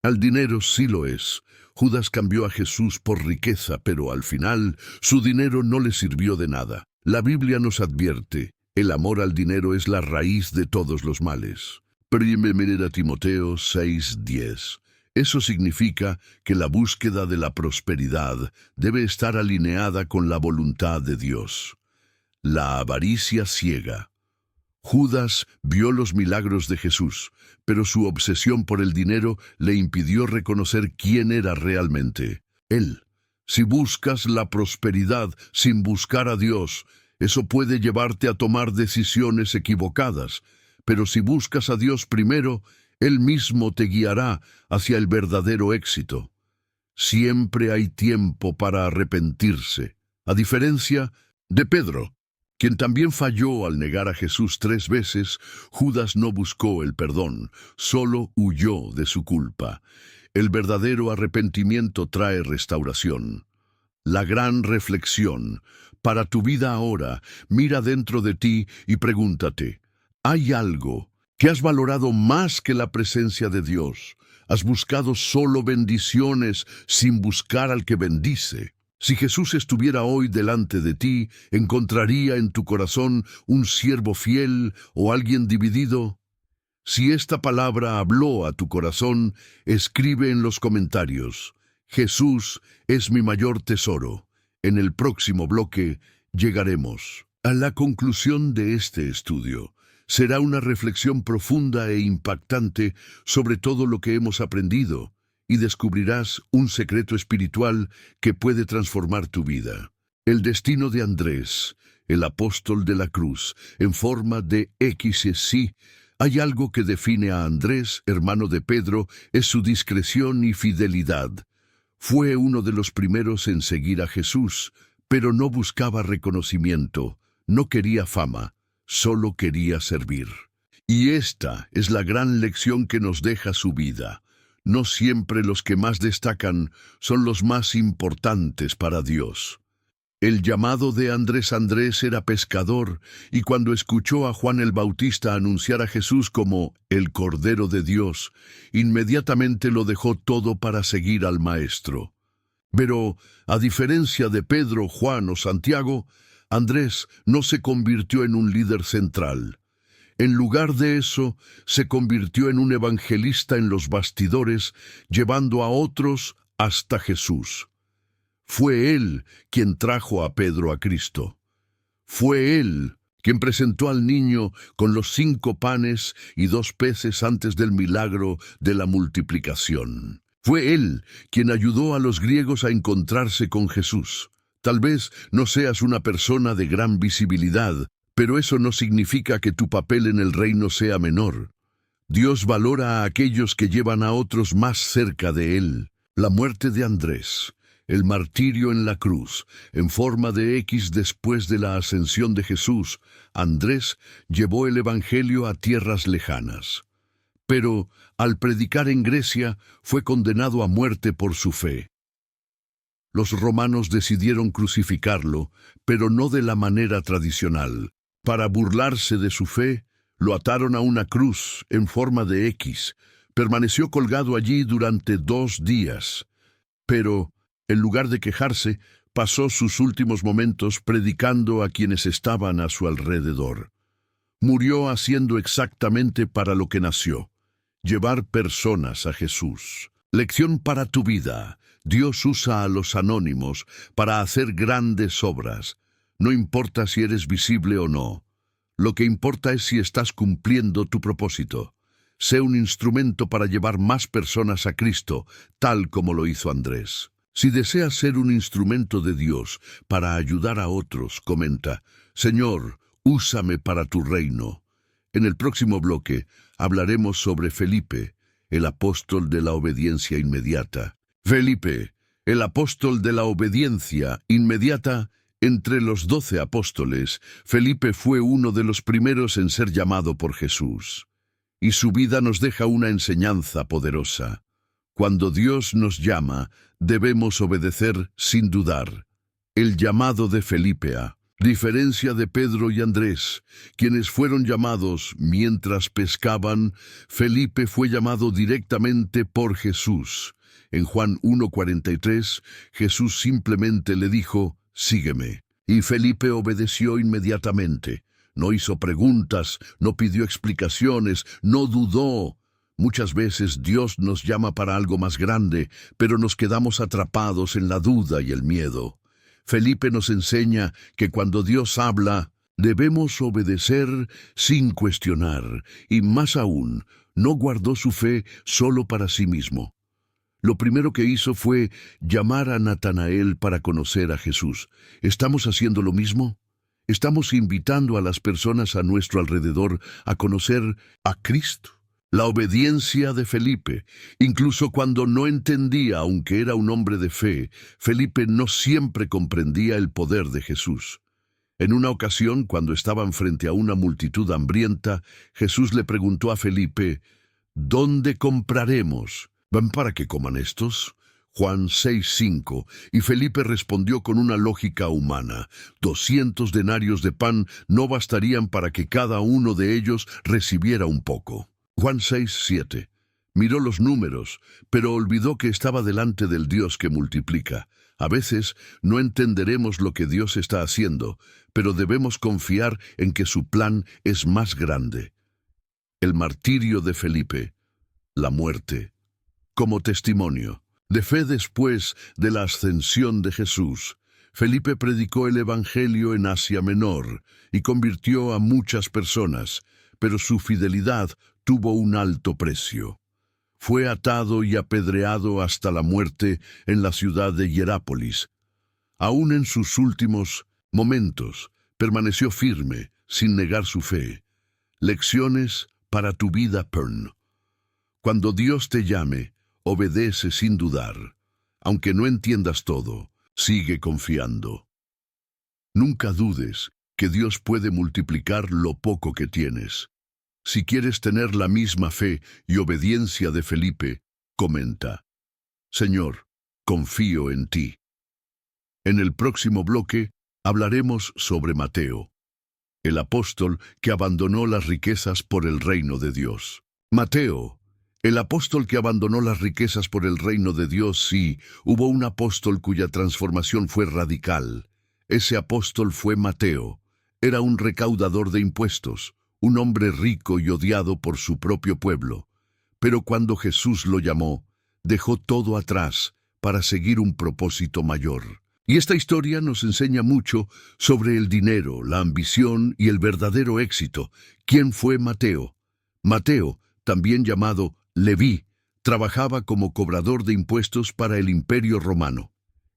Al dinero sí lo es. Judas cambió a Jesús por riqueza, pero al final su dinero no le sirvió de nada. La Biblia nos advierte: el amor al dinero es la raíz de todos los males. 1 Timoteo 6:10. Eso significa que la búsqueda de la prosperidad debe estar alineada con la voluntad de Dios. La avaricia ciega. Judas vio los milagros de Jesús, pero su obsesión por el dinero le impidió reconocer quién era realmente Él. Si buscas la prosperidad sin buscar a Dios, eso puede llevarte a tomar decisiones equivocadas, pero si buscas a Dios primero, Él mismo te guiará hacia el verdadero éxito. Siempre hay tiempo para arrepentirse, a diferencia de Pedro, quien también falló al negar a Jesús 3 veces. Judas no buscó el perdón, solo huyó de su culpa. El verdadero arrepentimiento trae restauración. La gran reflexión para tu vida ahora: mira dentro de ti y pregúntate, ¿hay algo que has valorado más que la presencia de Dios? ¿Has buscado solo bendiciones sin buscar al que bendice? Si Jesús estuviera hoy delante de ti, ¿encontraría en tu corazón un siervo fiel o alguien dividido? Si esta palabra habló a tu corazón, escribe en los comentarios: Jesús es mi mayor tesoro. En el próximo bloque llegaremos a la conclusión de este estudio. Será una reflexión profunda e impactante sobre todo lo que hemos aprendido, y descubrirás un secreto espiritual que puede transformar tu vida. El destino de Andrés, el apóstol de la cruz, en forma de XC, Hay algo que define a Andrés, hermano de Pedro, es su discreción y fidelidad. Fue uno de los primeros en seguir a Jesús, pero no buscaba reconocimiento, no quería fama, solo quería servir. Y esta es la gran lección que nos deja su vida. No siempre los que más destacan son los más importantes para Dios. El llamado de Andrés era pescador, y cuando escuchó a Juan el Bautista anunciar a Jesús como el Cordero de Dios, inmediatamente lo dejó todo para seguir al Maestro. Pero, a diferencia de Pedro, Juan o Santiago, Andrés no se convirtió en un líder central. En lugar de eso, se convirtió en un evangelista en los bastidores, llevando a otros hasta Jesús. Fue él quien trajo a Pedro a Cristo. Fue él quien presentó al niño con los 5 panes y 2 peces antes del milagro de la multiplicación. Fue él quien ayudó a los griegos a encontrarse con Jesús. Tal vez no seas una persona de gran visibilidad, pero eso no significa que tu papel en el reino sea menor. Dios valora a aquellos que llevan a otros más cerca de Él. La muerte de Andrés, el martirio en la cruz, en forma de X después de la ascensión de Jesús, Andrés llevó el Evangelio a tierras lejanas. Pero, al predicar en Grecia, fue condenado a muerte por su fe. Los romanos decidieron crucificarlo, pero no de la manera tradicional. Para burlarse de su fe, lo ataron a una cruz en forma de X. Permaneció colgado allí durante 2 días. Pero, en lugar de quejarse, pasó sus últimos momentos predicando a quienes estaban a su alrededor. Murió haciendo exactamente para lo que nació: llevar personas a Jesús. Lección para tu vida. Dios usa a los anónimos para hacer grandes obras. No importa si eres visible o no. Lo que importa es si estás cumpliendo tu propósito. Sé un instrumento para llevar más personas a Cristo, tal como lo hizo Andrés. Si deseas ser un instrumento de Dios para ayudar a otros, comenta: Señor, úsame para tu reino. En el próximo bloque hablaremos sobre Felipe, el apóstol de la obediencia inmediata. Felipe, el apóstol de la obediencia inmediata. Entre los 12 apóstoles, Felipe fue uno de los primeros en ser llamado por Jesús. Y su vida nos deja una enseñanza poderosa. Cuando Dios nos llama, debemos obedecer sin dudar. El llamado de Felipe, a diferencia de Pedro y Andrés, quienes fueron llamados mientras pescaban, Felipe fue llamado directamente por Jesús. En Juan 1:43, Jesús simplemente le dijo: sígueme. Y Felipe obedeció inmediatamente. No hizo preguntas, no pidió explicaciones, no dudó. Muchas veces Dios nos llama para algo más grande, pero nos quedamos atrapados en la duda y el miedo. Felipe nos enseña que cuando Dios habla, debemos obedecer sin cuestionar, y más aún, no guardó su fe solo para sí mismo. Lo primero que hizo fue llamar a Natanael para conocer a Jesús. ¿Estamos haciendo lo mismo? ¿Estamos invitando a las personas a nuestro alrededor a conocer a Cristo? La obediencia de Felipe, incluso cuando no entendía, aunque era un hombre de fe, Felipe no siempre comprendía el poder de Jesús. En una ocasión, cuando estaban frente a una multitud hambrienta, Jesús le preguntó a Felipe: ¿dónde compraremos ¿van para que coman estos? Juan 6:5, y Felipe respondió con una lógica humana: 200 denarios de pan no bastarían para que cada uno de ellos recibiera un poco. Juan 6:7, miró los números, pero olvidó que estaba delante del Dios que multiplica. A veces no entenderemos lo que Dios está haciendo, pero debemos confiar en que su plan es más grande. El martirio de Felipe, la muerte. Como testimonio de fe después de la ascensión de Jesús, Felipe predicó el Evangelio en Asia Menor y convirtió a muchas personas, pero su fidelidad tuvo un alto precio. Fue atado y apedreado hasta la muerte en la ciudad de Hierápolis. Aún en sus últimos momentos, permaneció firme, sin negar su fe. Lecciones para tu vida, Pern. Cuando Dios te llame, obedece sin dudar. Aunque no entiendas todo, sigue confiando. Nunca dudes que Dios puede multiplicar lo poco que tienes. Si quieres tener la misma fe y obediencia de Felipe, comenta: Señor, confío en ti. En el próximo bloque hablaremos sobre Mateo, el apóstol que abandonó las riquezas por el reino de Dios. Mateo, el apóstol que abandonó las riquezas por el reino de Dios. Sí, hubo un apóstol cuya transformación fue radical. Ese apóstol fue Mateo. Era un recaudador de impuestos, un hombre rico y odiado por su propio pueblo. Pero cuando Jesús lo llamó, dejó todo atrás para seguir un propósito mayor. Y esta historia nos enseña mucho sobre el dinero, la ambición y el verdadero éxito. ¿Quién fue Mateo? Mateo, también llamado Leví, trabajaba como cobrador de impuestos para el Imperio Romano.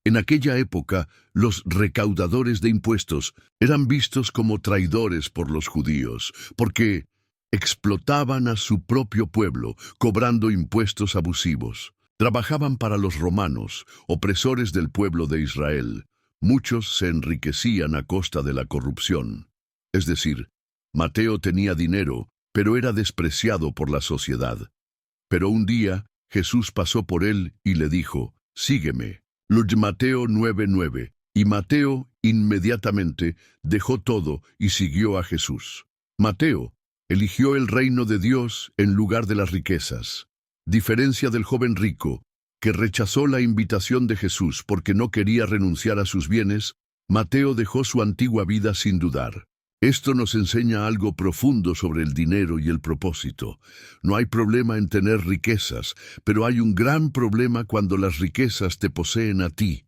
En aquella época, los recaudadores de impuestos eran vistos como traidores por los judíos, porque explotaban a su propio pueblo, cobrando impuestos abusivos. Trabajaban para los romanos, opresores del pueblo de Israel. Muchos se enriquecían a costa de la corrupción. Es decir, Mateo tenía dinero, pero era despreciado por la sociedad. Pero un día, Jesús pasó por él y le dijo: «Sígueme». Mateo 9:9. Y Mateo inmediatamente dejó todo y siguió a Jesús. Mateo eligió el reino de Dios en lugar de las riquezas. Diferencia del joven rico, que rechazó la invitación de Jesús porque no quería renunciar a sus bienes, Mateo dejó su antigua vida sin dudar. Esto nos enseña algo profundo sobre el dinero y el propósito. No hay problema en tener riquezas, pero hay un gran problema cuando las riquezas te poseen a ti.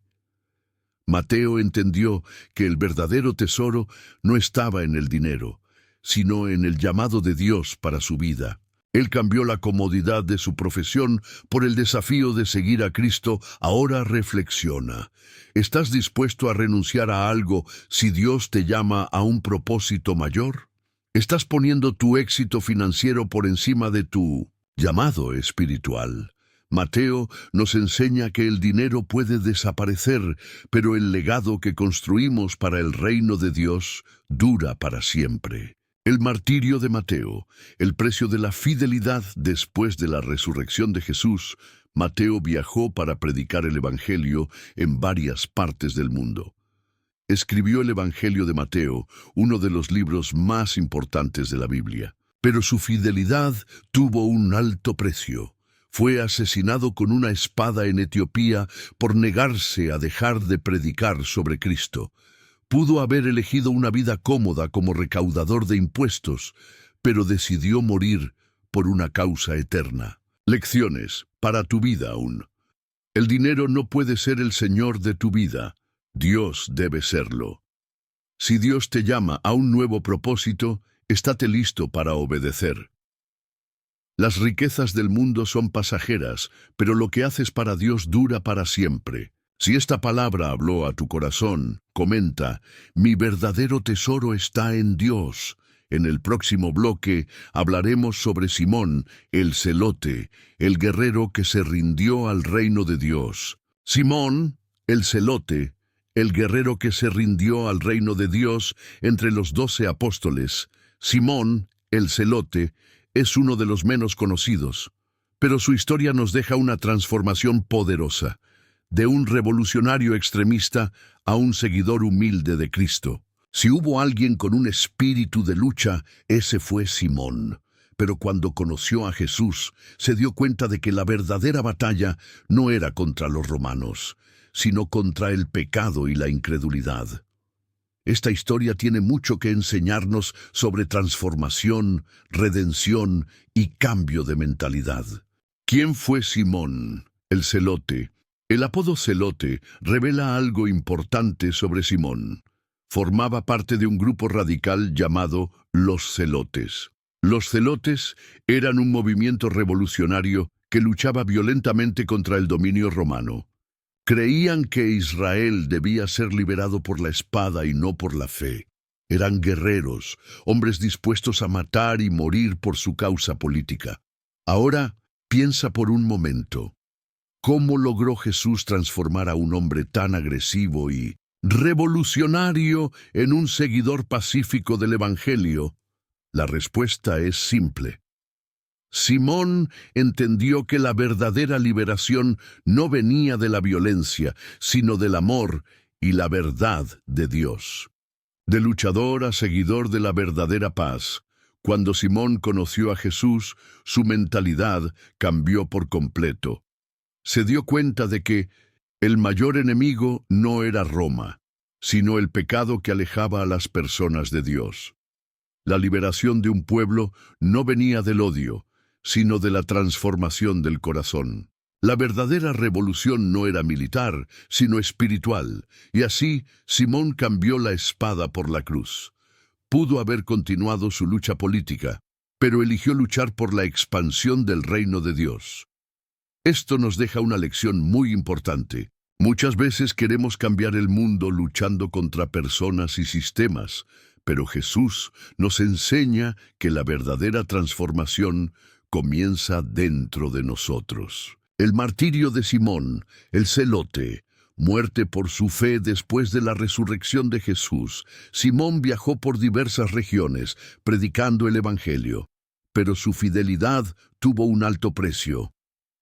Mateo entendió que el verdadero tesoro no estaba en el dinero, sino en el llamado de Dios para su vida. Él cambió la comodidad de su profesión por el desafío de seguir a Cristo. Ahora reflexiona. ¿Estás dispuesto a renunciar a algo si Dios te llama a un propósito mayor? ¿Estás poniendo tu éxito financiero por encima de tu llamado espiritual? Mateo nos enseña que el dinero puede desaparecer, pero el legado que construimos para el reino de Dios dura para siempre. El martirio de Mateo, el precio de la fidelidad después de la resurrección de Jesús. Mateo viajó para predicar el Evangelio en varias partes del mundo. Escribió el Evangelio de Mateo, uno de los libros más importantes de la Biblia. Pero su fidelidad tuvo un alto precio. Fue asesinado con una espada en Etiopía por negarse a dejar de predicar sobre Cristo. Pudo haber elegido una vida cómoda como recaudador de impuestos, pero decidió morir por una causa eterna. Lecciones para tu vida aún. El dinero no puede ser el Señor de tu vida. Dios debe serlo. Si Dios te llama a un nuevo propósito, estate listo para obedecer. Las riquezas del mundo son pasajeras, pero lo que haces para Dios dura para siempre. Si esta palabra habló a tu corazón, comenta: mi verdadero tesoro está en Dios. En el próximo bloque hablaremos sobre Simón, el celote, el guerrero que se rindió al reino de Dios. Simón, el celote, el guerrero que se rindió al reino de Dios entre los 12 apóstoles. Simón, el celote, es uno de los menos conocidos, pero su historia nos deja una transformación poderosa. De un revolucionario extremista a un seguidor humilde de Cristo. Si hubo alguien con un espíritu de lucha, ese fue Simón. Pero cuando conoció a Jesús, se dio cuenta de que la verdadera batalla no era contra los romanos, sino contra el pecado y la incredulidad. Esta historia tiene mucho que enseñarnos sobre transformación, redención y cambio de mentalidad. ¿Quién fue Simón, el celote? El apodo celote revela algo importante sobre Simón. Formaba parte de un grupo radical llamado los celotes. Los celotes eran un movimiento revolucionario que luchaba violentamente contra el dominio romano. Creían que Israel debía ser liberado por la espada y no por la fe. Eran guerreros, hombres dispuestos a matar y morir por su causa política. Ahora, piensa por un momento. ¿Cómo logró Jesús transformar a un hombre tan agresivo y revolucionario en un seguidor pacífico del Evangelio? La respuesta es simple. Simón entendió que la verdadera liberación no venía de la violencia, sino del amor y la verdad de Dios. De luchador a seguidor de la verdadera paz, cuando Simón conoció a Jesús, su mentalidad cambió por completo. Se dio cuenta de que el mayor enemigo no era Roma, sino el pecado que alejaba a las personas de Dios. La liberación de un pueblo no venía del odio, sino de la transformación del corazón. La verdadera revolución no era militar, sino espiritual, y así Simón cambió la espada por la cruz. Pudo haber continuado su lucha política, pero eligió luchar por la expansión del reino de Dios. Esto nos deja una lección muy importante. Muchas veces queremos cambiar el mundo luchando contra personas y sistemas, pero Jesús nos enseña que la verdadera transformación comienza dentro de nosotros. El martirio de Simón, el celote, muerte por su fe después de la resurrección de Jesús. Simón viajó por diversas regiones, predicando el Evangelio, pero su fidelidad tuvo un alto precio.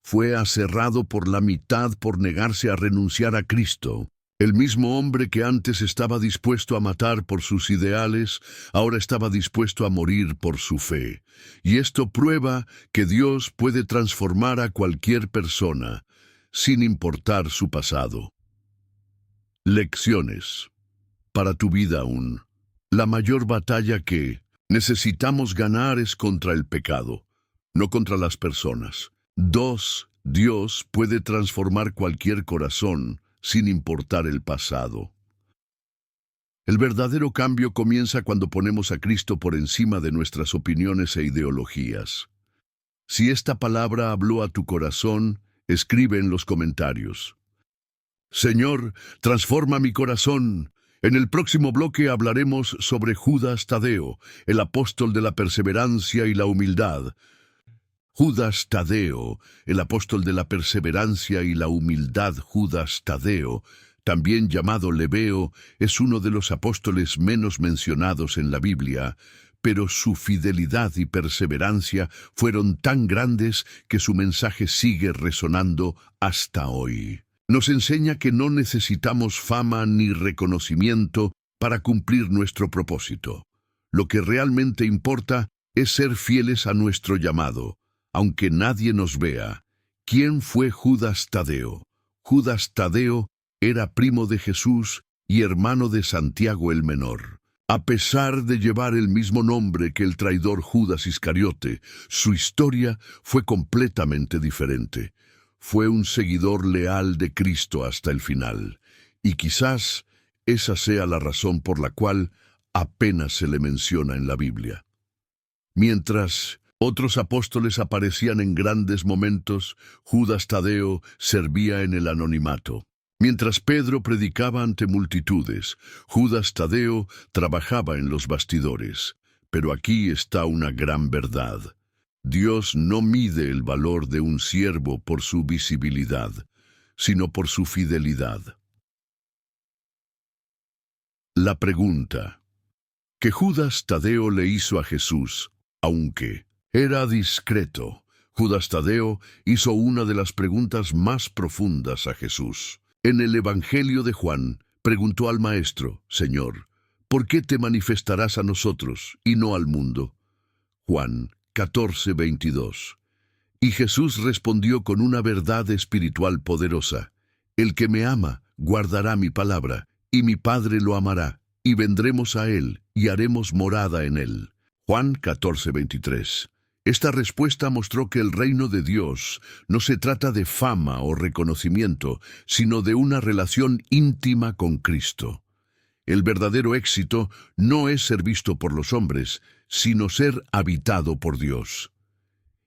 Fue aserrado por la mitad por negarse a renunciar a Cristo. El mismo hombre que antes estaba dispuesto a matar por sus ideales, ahora estaba dispuesto a morir por su fe. Y esto prueba que Dios puede transformar a cualquier persona, sin importar su pasado. Lecciones para tu vida aún. La mayor batalla que necesitamos ganar es contra el pecado, no contra las personas. 2. Dios puede transformar cualquier corazón, sin importar el pasado. El verdadero cambio comienza cuando ponemos a Cristo por encima de nuestras opiniones e ideologías. Si esta palabra habló a tu corazón, escribe en los comentarios. Señor, transforma mi corazón. En el próximo bloque hablaremos sobre Judas Tadeo, el apóstol de la perseverancia y la humildad. Judas Tadeo, el apóstol de la perseverancia y la humildad. Judas Tadeo, también llamado Lebeo, es uno de los apóstoles menos mencionados en la Biblia, pero su fidelidad y perseverancia fueron tan grandes que su mensaje sigue resonando hasta hoy. Nos enseña que no necesitamos fama ni reconocimiento para cumplir nuestro propósito. Lo que realmente importa es ser fieles a nuestro llamado, aunque nadie nos vea. ¿Quién fue Judas Tadeo? Judas Tadeo era primo de Jesús y hermano de Santiago el Menor. A pesar de llevar el mismo nombre que el traidor Judas Iscariote, su historia fue completamente diferente. Fue un seguidor leal de Cristo hasta el final, y quizás esa sea la razón por la cual apenas se le menciona en la Biblia. Mientras otros apóstoles aparecían en grandes momentos, Judas Tadeo servía en el anonimato. Mientras Pedro predicaba ante multitudes, Judas Tadeo trabajaba en los bastidores. Pero aquí está una gran verdad. Dios no mide el valor de un siervo por su visibilidad, sino por su fidelidad. La pregunta que Judas Tadeo le hizo a Jesús, aunque era discreto, Judas Tadeo hizo una de las preguntas más profundas a Jesús. En el Evangelio de Juan, preguntó al Maestro, Señor, ¿por qué te manifestarás a nosotros y no al mundo? Juan 14:22. Y Jesús respondió con una verdad espiritual poderosa. El que me ama, guardará mi palabra, y mi Padre lo amará, y vendremos a él, y haremos morada en él. Juan 14:23. Esta respuesta mostró que el reino de Dios no se trata de fama o reconocimiento, sino de una relación íntima con Cristo. El verdadero éxito no es ser visto por los hombres, sino ser habitado por Dios.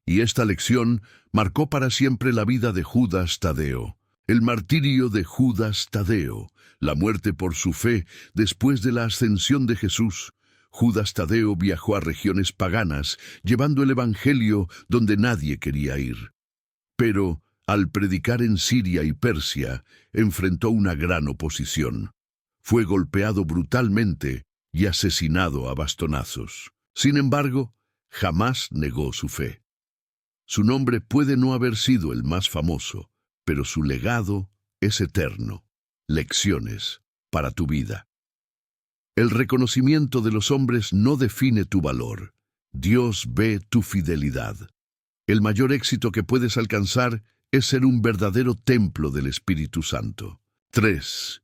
Y esta lección marcó para siempre la vida de Judas Tadeo. El martirio de Judas Tadeo, la muerte por su fe después de la ascensión de Jesús. Judas Tadeo viajó a regiones paganas, llevando el Evangelio donde nadie quería ir. Pero, al predicar en Siria y Persia, enfrentó una gran oposición. Fue golpeado brutalmente y asesinado a bastonazos. Sin embargo, jamás negó su fe. Su nombre puede no haber sido el más famoso, pero su legado es eterno. Lecciones para tu vida. El reconocimiento de los hombres no define tu valor. Dios ve tu fidelidad. El mayor éxito que puedes alcanzar es ser un verdadero templo del Espíritu Santo. 3.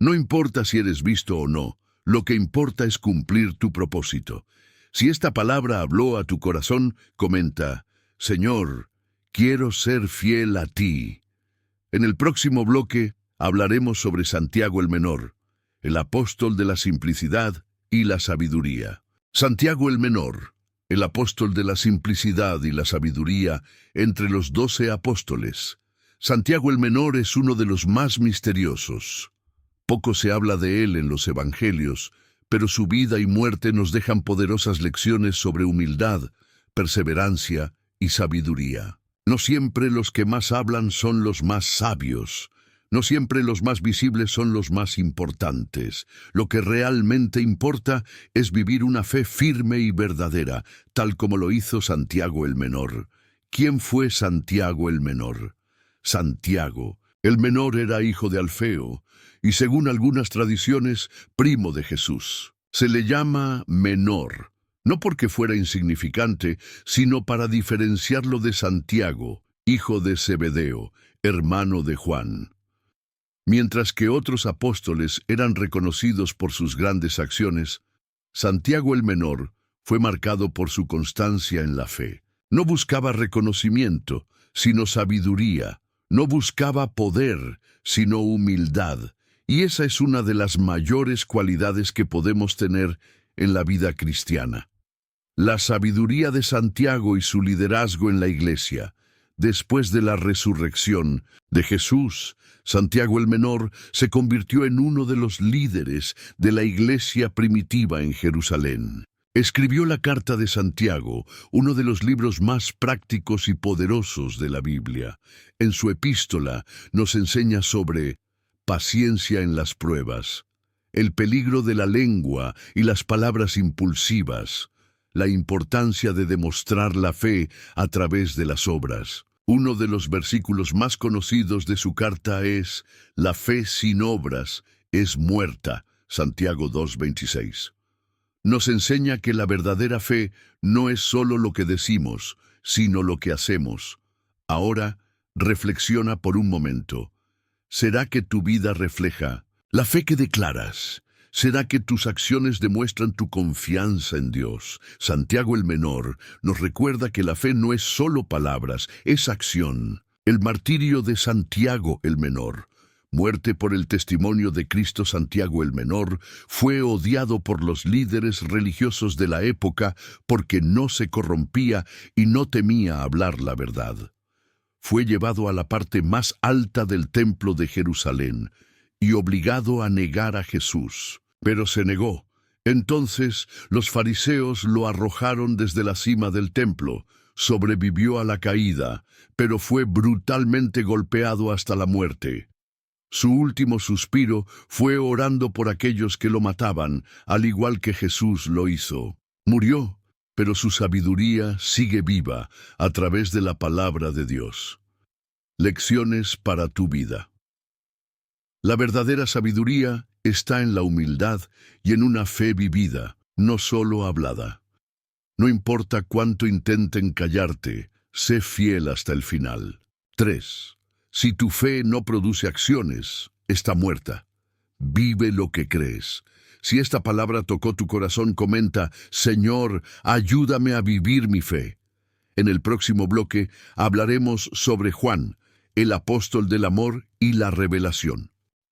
No importa si eres visto o no, lo que importa es cumplir tu propósito. Si esta palabra habló a tu corazón, comenta: Señor, quiero ser fiel a ti. En el próximo bloque hablaremos sobre Santiago el Menor, el apóstol de la simplicidad y la sabiduría. Santiago el Menor, el apóstol de la simplicidad y la sabiduría entre los 12 apóstoles. Santiago el Menor es uno de los más misteriosos. Poco se habla de él en los evangelios, pero su vida y muerte nos dejan poderosas lecciones sobre humildad, perseverancia y sabiduría. No siempre los que más hablan son los más sabios. No siempre los más visibles son los más importantes. Lo que realmente importa es vivir una fe firme y verdadera, tal como lo hizo Santiago el Menor. ¿Quién fue Santiago el Menor? Santiago el Menor era hijo de Alfeo y, según algunas tradiciones, primo de Jesús. Se le llama menor, no porque fuera insignificante, sino para diferenciarlo de Santiago, hijo de Zebedeo, hermano de Juan. Mientras que otros apóstoles eran reconocidos por sus grandes acciones, Santiago el Menor fue marcado por su constancia en la fe. No buscaba reconocimiento, sino sabiduría. No buscaba poder, sino humildad. Y esa es una de las mayores cualidades que podemos tener en la vida cristiana. La sabiduría de Santiago y su liderazgo en la iglesia. Después de la resurrección de Jesús, Santiago el Menor se convirtió en uno de los líderes de la iglesia primitiva en Jerusalén. Escribió la Carta de Santiago, uno de los libros más prácticos y poderosos de la Biblia. En su epístola nos enseña sobre paciencia en las pruebas, el peligro de la lengua y las palabras impulsivas, la importancia de demostrar la fe a través de las obras. Uno de los versículos más conocidos de su carta es: la fe sin obras es muerta, Santiago 2:26. Nos enseña que la verdadera fe no es solo lo que decimos, sino lo que hacemos. Ahora, reflexiona por un momento. ¿Será que tu vida refleja la fe que declaras? ¿Será que tus acciones demuestran tu confianza en Dios? Santiago el Menor nos recuerda que la fe no es solo palabras, es acción. El martirio de Santiago el Menor, muerte por el testimonio de Cristo. Santiago el Menor fue odiado por los líderes religiosos de la época porque no se corrompía y no temía hablar la verdad. Fue llevado a la parte más alta del templo de Jerusalén y obligado a negar a Jesús, pero se negó. Entonces los fariseos lo arrojaron desde la cima del templo. Sobrevivió a la caída, pero fue brutalmente golpeado hasta la muerte. Su último suspiro fue orando por aquellos que lo mataban, al igual que Jesús lo hizo. Murió, pero su sabiduría sigue viva a través de la palabra de Dios. Lecciones para tu vida. La verdadera sabiduría está en la humildad y en una fe vivida, no solo hablada. No importa cuánto intenten callarte, sé fiel hasta el final. 3. Si tu fe no produce acciones, está muerta. Vive lo que crees. Si esta palabra tocó tu corazón, comenta: Señor, ayúdame a vivir mi fe. En el próximo bloque hablaremos sobre Juan, el apóstol del amor y la revelación.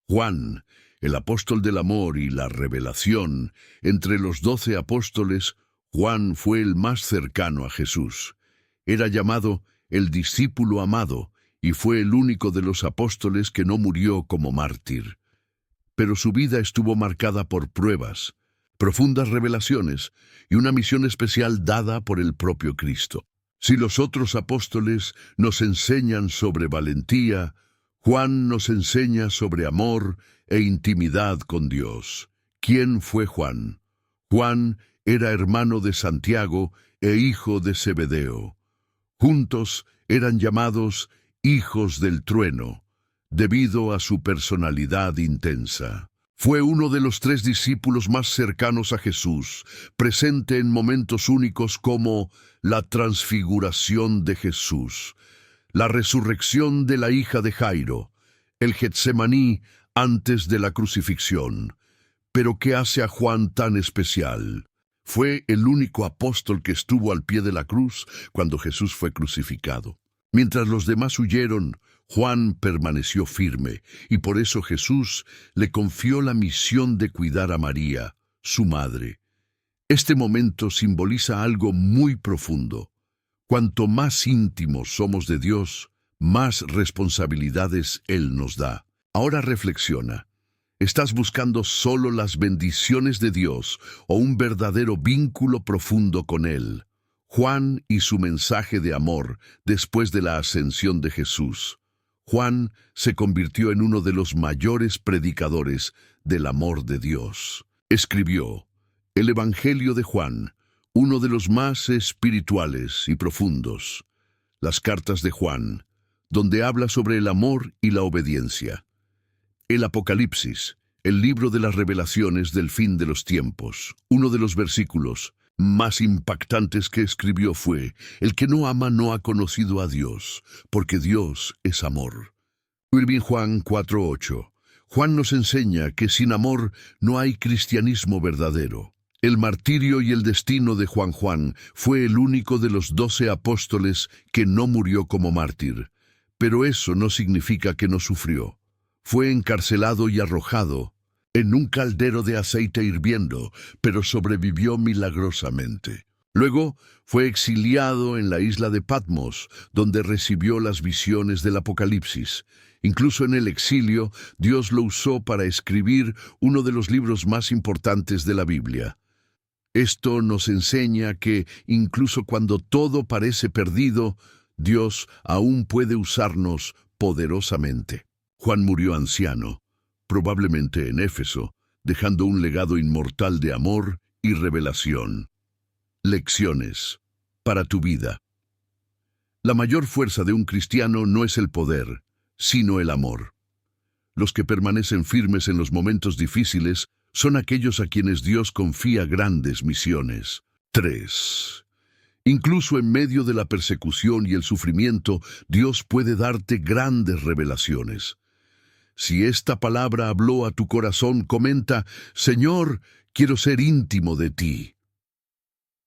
Juan, el apóstol del amor y la revelación. Entre los 12 apóstoles, Juan fue el más cercano a Jesús. Era llamado el discípulo amado y fue el único de los apóstoles que no murió como mártir. Pero su vida estuvo marcada por pruebas, profundas revelaciones y una misión especial dada por el propio Cristo. Si los otros apóstoles nos enseñan sobre valentía, Juan nos enseña sobre amor e intimidad con Dios. ¿Quién fue Juan? Juan era hermano de Santiago e hijo de Zebedeo. Juntos eran llamados hijos del trueno, debido a su personalidad intensa. Fue uno de los 3 discípulos más cercanos a Jesús, presente en momentos únicos como la transfiguración de Jesús, la resurrección de la hija de Jairo, el Getsemaní antes de la crucifixión. Pero ¿qué hace a Juan tan especial? Fue el único apóstol que estuvo al pie de la cruz cuando Jesús fue crucificado. Mientras los demás huyeron, Juan permaneció firme, y por eso Jesús le confió la misión de cuidar a María, su madre. Este momento simboliza algo muy profundo. Cuanto más íntimos somos de Dios, más responsabilidades Él nos da. Ahora reflexiona. ¿Estás buscando solo las bendiciones de Dios o un verdadero vínculo profundo con Él? Juan y su mensaje de amor después de la ascensión de Jesús. Juan se convirtió en uno de los mayores predicadores del amor de Dios. Escribió el Evangelio de Juan, uno de los más espirituales y profundos. Las cartas de Juan, donde habla sobre el amor y la obediencia. El Apocalipsis, el libro de las revelaciones del fin de los tiempos. Uno de los versículos más impactantes que escribió fue: el que no ama no ha conocido a Dios, porque Dios es amor. Juan 4:8. Juan nos enseña que sin amor no hay cristianismo verdadero. El martirio y el destino de Juan fue el único de los 12 apóstoles que no murió como mártir, pero eso no significa que no sufrió. Fue encarcelado y arrojado en un caldero de aceite hirviendo, pero sobrevivió milagrosamente. Luego fue exiliado en la isla de Patmos, donde recibió las visiones del Apocalipsis. Incluso en el exilio, Dios lo usó para escribir uno de los libros más importantes de la Biblia. Esto nos enseña que, incluso cuando todo parece perdido, Dios aún puede usarnos poderosamente. Juan murió anciano, probablemente en Éfeso, dejando un legado inmortal de amor y revelación. Lecciones para tu vida. La mayor fuerza de un cristiano no es el poder, sino el amor. Los que permanecen firmes en los momentos difíciles son aquellos a quienes Dios confía grandes misiones. 3. Incluso en medio de la persecución y el sufrimiento, Dios puede darte grandes revelaciones. Si esta palabra habló a tu corazón, comenta: Señor, quiero ser íntimo de ti.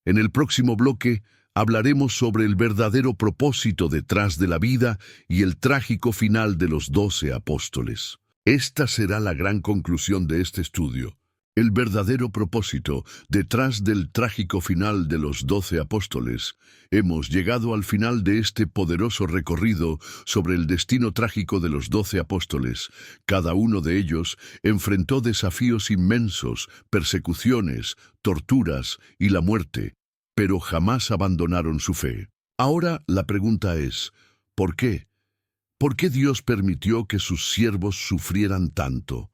En el próximo bloque hablaremos sobre el verdadero propósito detrás de la vida y el trágico final de los 12 apóstoles. Esta será la gran conclusión de este estudio. El verdadero propósito detrás del trágico final de los 12 apóstoles. Hemos llegado al final de este poderoso recorrido sobre el destino trágico de los 12 apóstoles. Cada uno de ellos enfrentó desafíos inmensos, persecuciones, torturas y la muerte, pero jamás abandonaron su fe. Ahora la pregunta es: ¿por qué? ¿Por qué Dios permitió que sus siervos sufrieran tanto?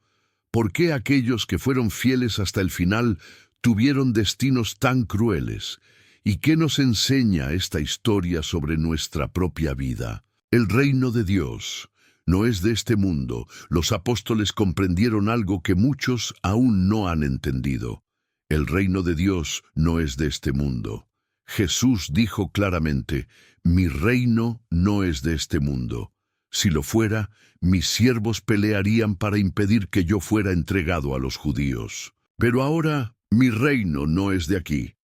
¿Por qué aquellos que fueron fieles hasta el final tuvieron destinos tan crueles? ¿Y qué nos enseña esta historia sobre nuestra propia vida? El reino de Dios no es de este mundo. Los apóstoles comprendieron algo que muchos aún no han entendido. El reino de Dios no es de este mundo. Jesús dijo claramente: mi reino no es de este mundo. Si lo fuera, mis siervos pelearían para impedir que yo fuera entregado a los judíos. Pero ahora, mi reino no es de aquí.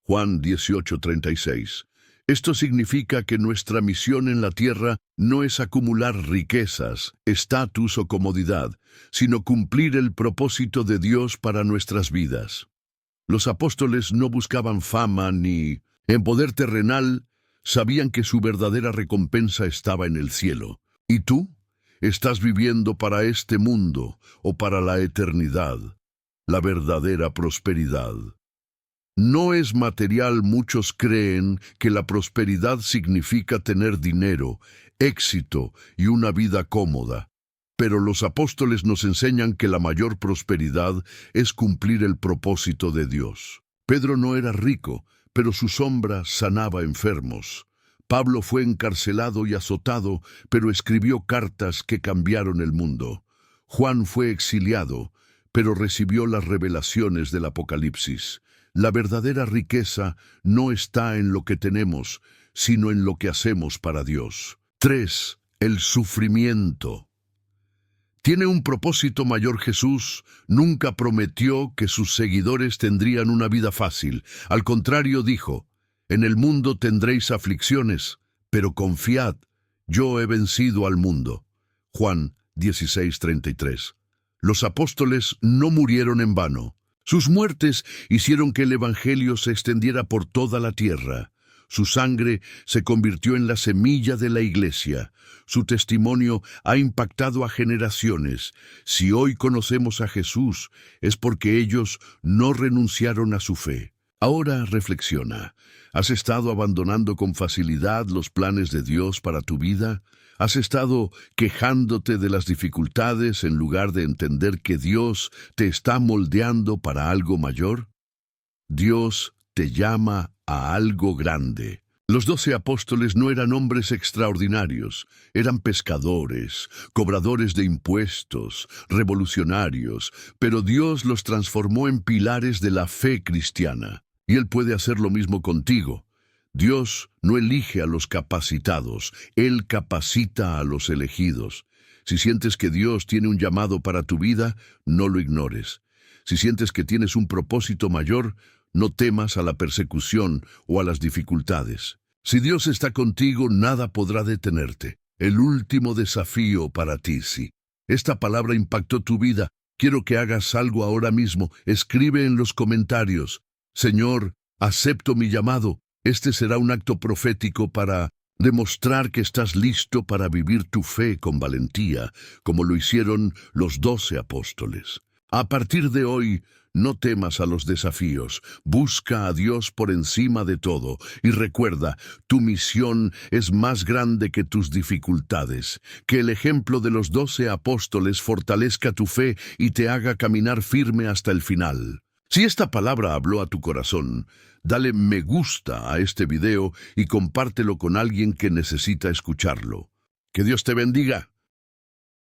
Juan 18:36. Esto significa que nuestra misión en la tierra no es acumular riquezas, estatus o comodidad, sino cumplir el propósito de Dios para nuestras vidas. Los apóstoles no buscaban fama ni en poder terrenal, sabían que su verdadera recompensa estaba en el cielo. ¿Y tú? ¿Estás viviendo para este mundo o para la eternidad, la verdadera prosperidad? No es material. Muchos creen que la prosperidad significa tener dinero, éxito y una vida cómoda. Pero los apóstoles nos enseñan que la mayor prosperidad es cumplir el propósito de Dios. Pedro no era rico, pero su sombra sanaba enfermos. Pablo fue encarcelado y azotado, pero escribió cartas que cambiaron el mundo. Juan fue exiliado, pero recibió las revelaciones del Apocalipsis. La verdadera riqueza no está en lo que tenemos, sino en lo que hacemos para Dios. 3. El sufrimiento. ¿Tiene un propósito mayor Jesús? Nunca prometió que sus seguidores tendrían una vida fácil. Al contrario, dijo: en el mundo tendréis aflicciones, pero confiad, yo he vencido al mundo. Juan 16:33. Los apóstoles no murieron en vano. Sus muertes hicieron que el Evangelio se extendiera por toda la tierra. Su sangre se convirtió en la semilla de la Iglesia. Su testimonio ha impactado a generaciones. Si hoy conocemos a Jesús, es porque ellos no renunciaron a su fe. Ahora reflexiona. ¿Has estado abandonando con facilidad los planes de Dios para tu vida? ¿Has estado quejándote de las dificultades en lugar de entender que Dios te está moldeando para algo mayor? Dios te llama a algo grande. Los 12 apóstoles no eran hombres extraordinarios, eran pescadores, cobradores de impuestos, revolucionarios, pero Dios los transformó en pilares de la fe cristiana. Y Él puede hacer lo mismo contigo. Dios no elige a los capacitados, Él capacita a los elegidos. Si sientes que Dios tiene un llamado para tu vida, no lo ignores. Si sientes que tienes un propósito mayor, no temas a la persecución o a las dificultades. Si Dios está contigo, nada podrá detenerte. El último desafío para ti, sí. Esta palabra impactó tu vida. Quiero que hagas algo ahora mismo. Escribe en los comentarios: Señor, acepto mi llamado. Este será un acto profético para demostrar que estás listo para vivir tu fe con valentía, como lo hicieron los 12 apóstoles. A partir de hoy, no temas a los desafíos. Busca a Dios por encima de todo. Y recuerda, tu misión es más grande que tus dificultades. Que el ejemplo de los 12 apóstoles fortalezca tu fe y te haga caminar firme hasta el final. Si esta palabra habló a tu corazón, dale me gusta a este video y compártelo con alguien que necesita escucharlo. Que Dios te bendiga.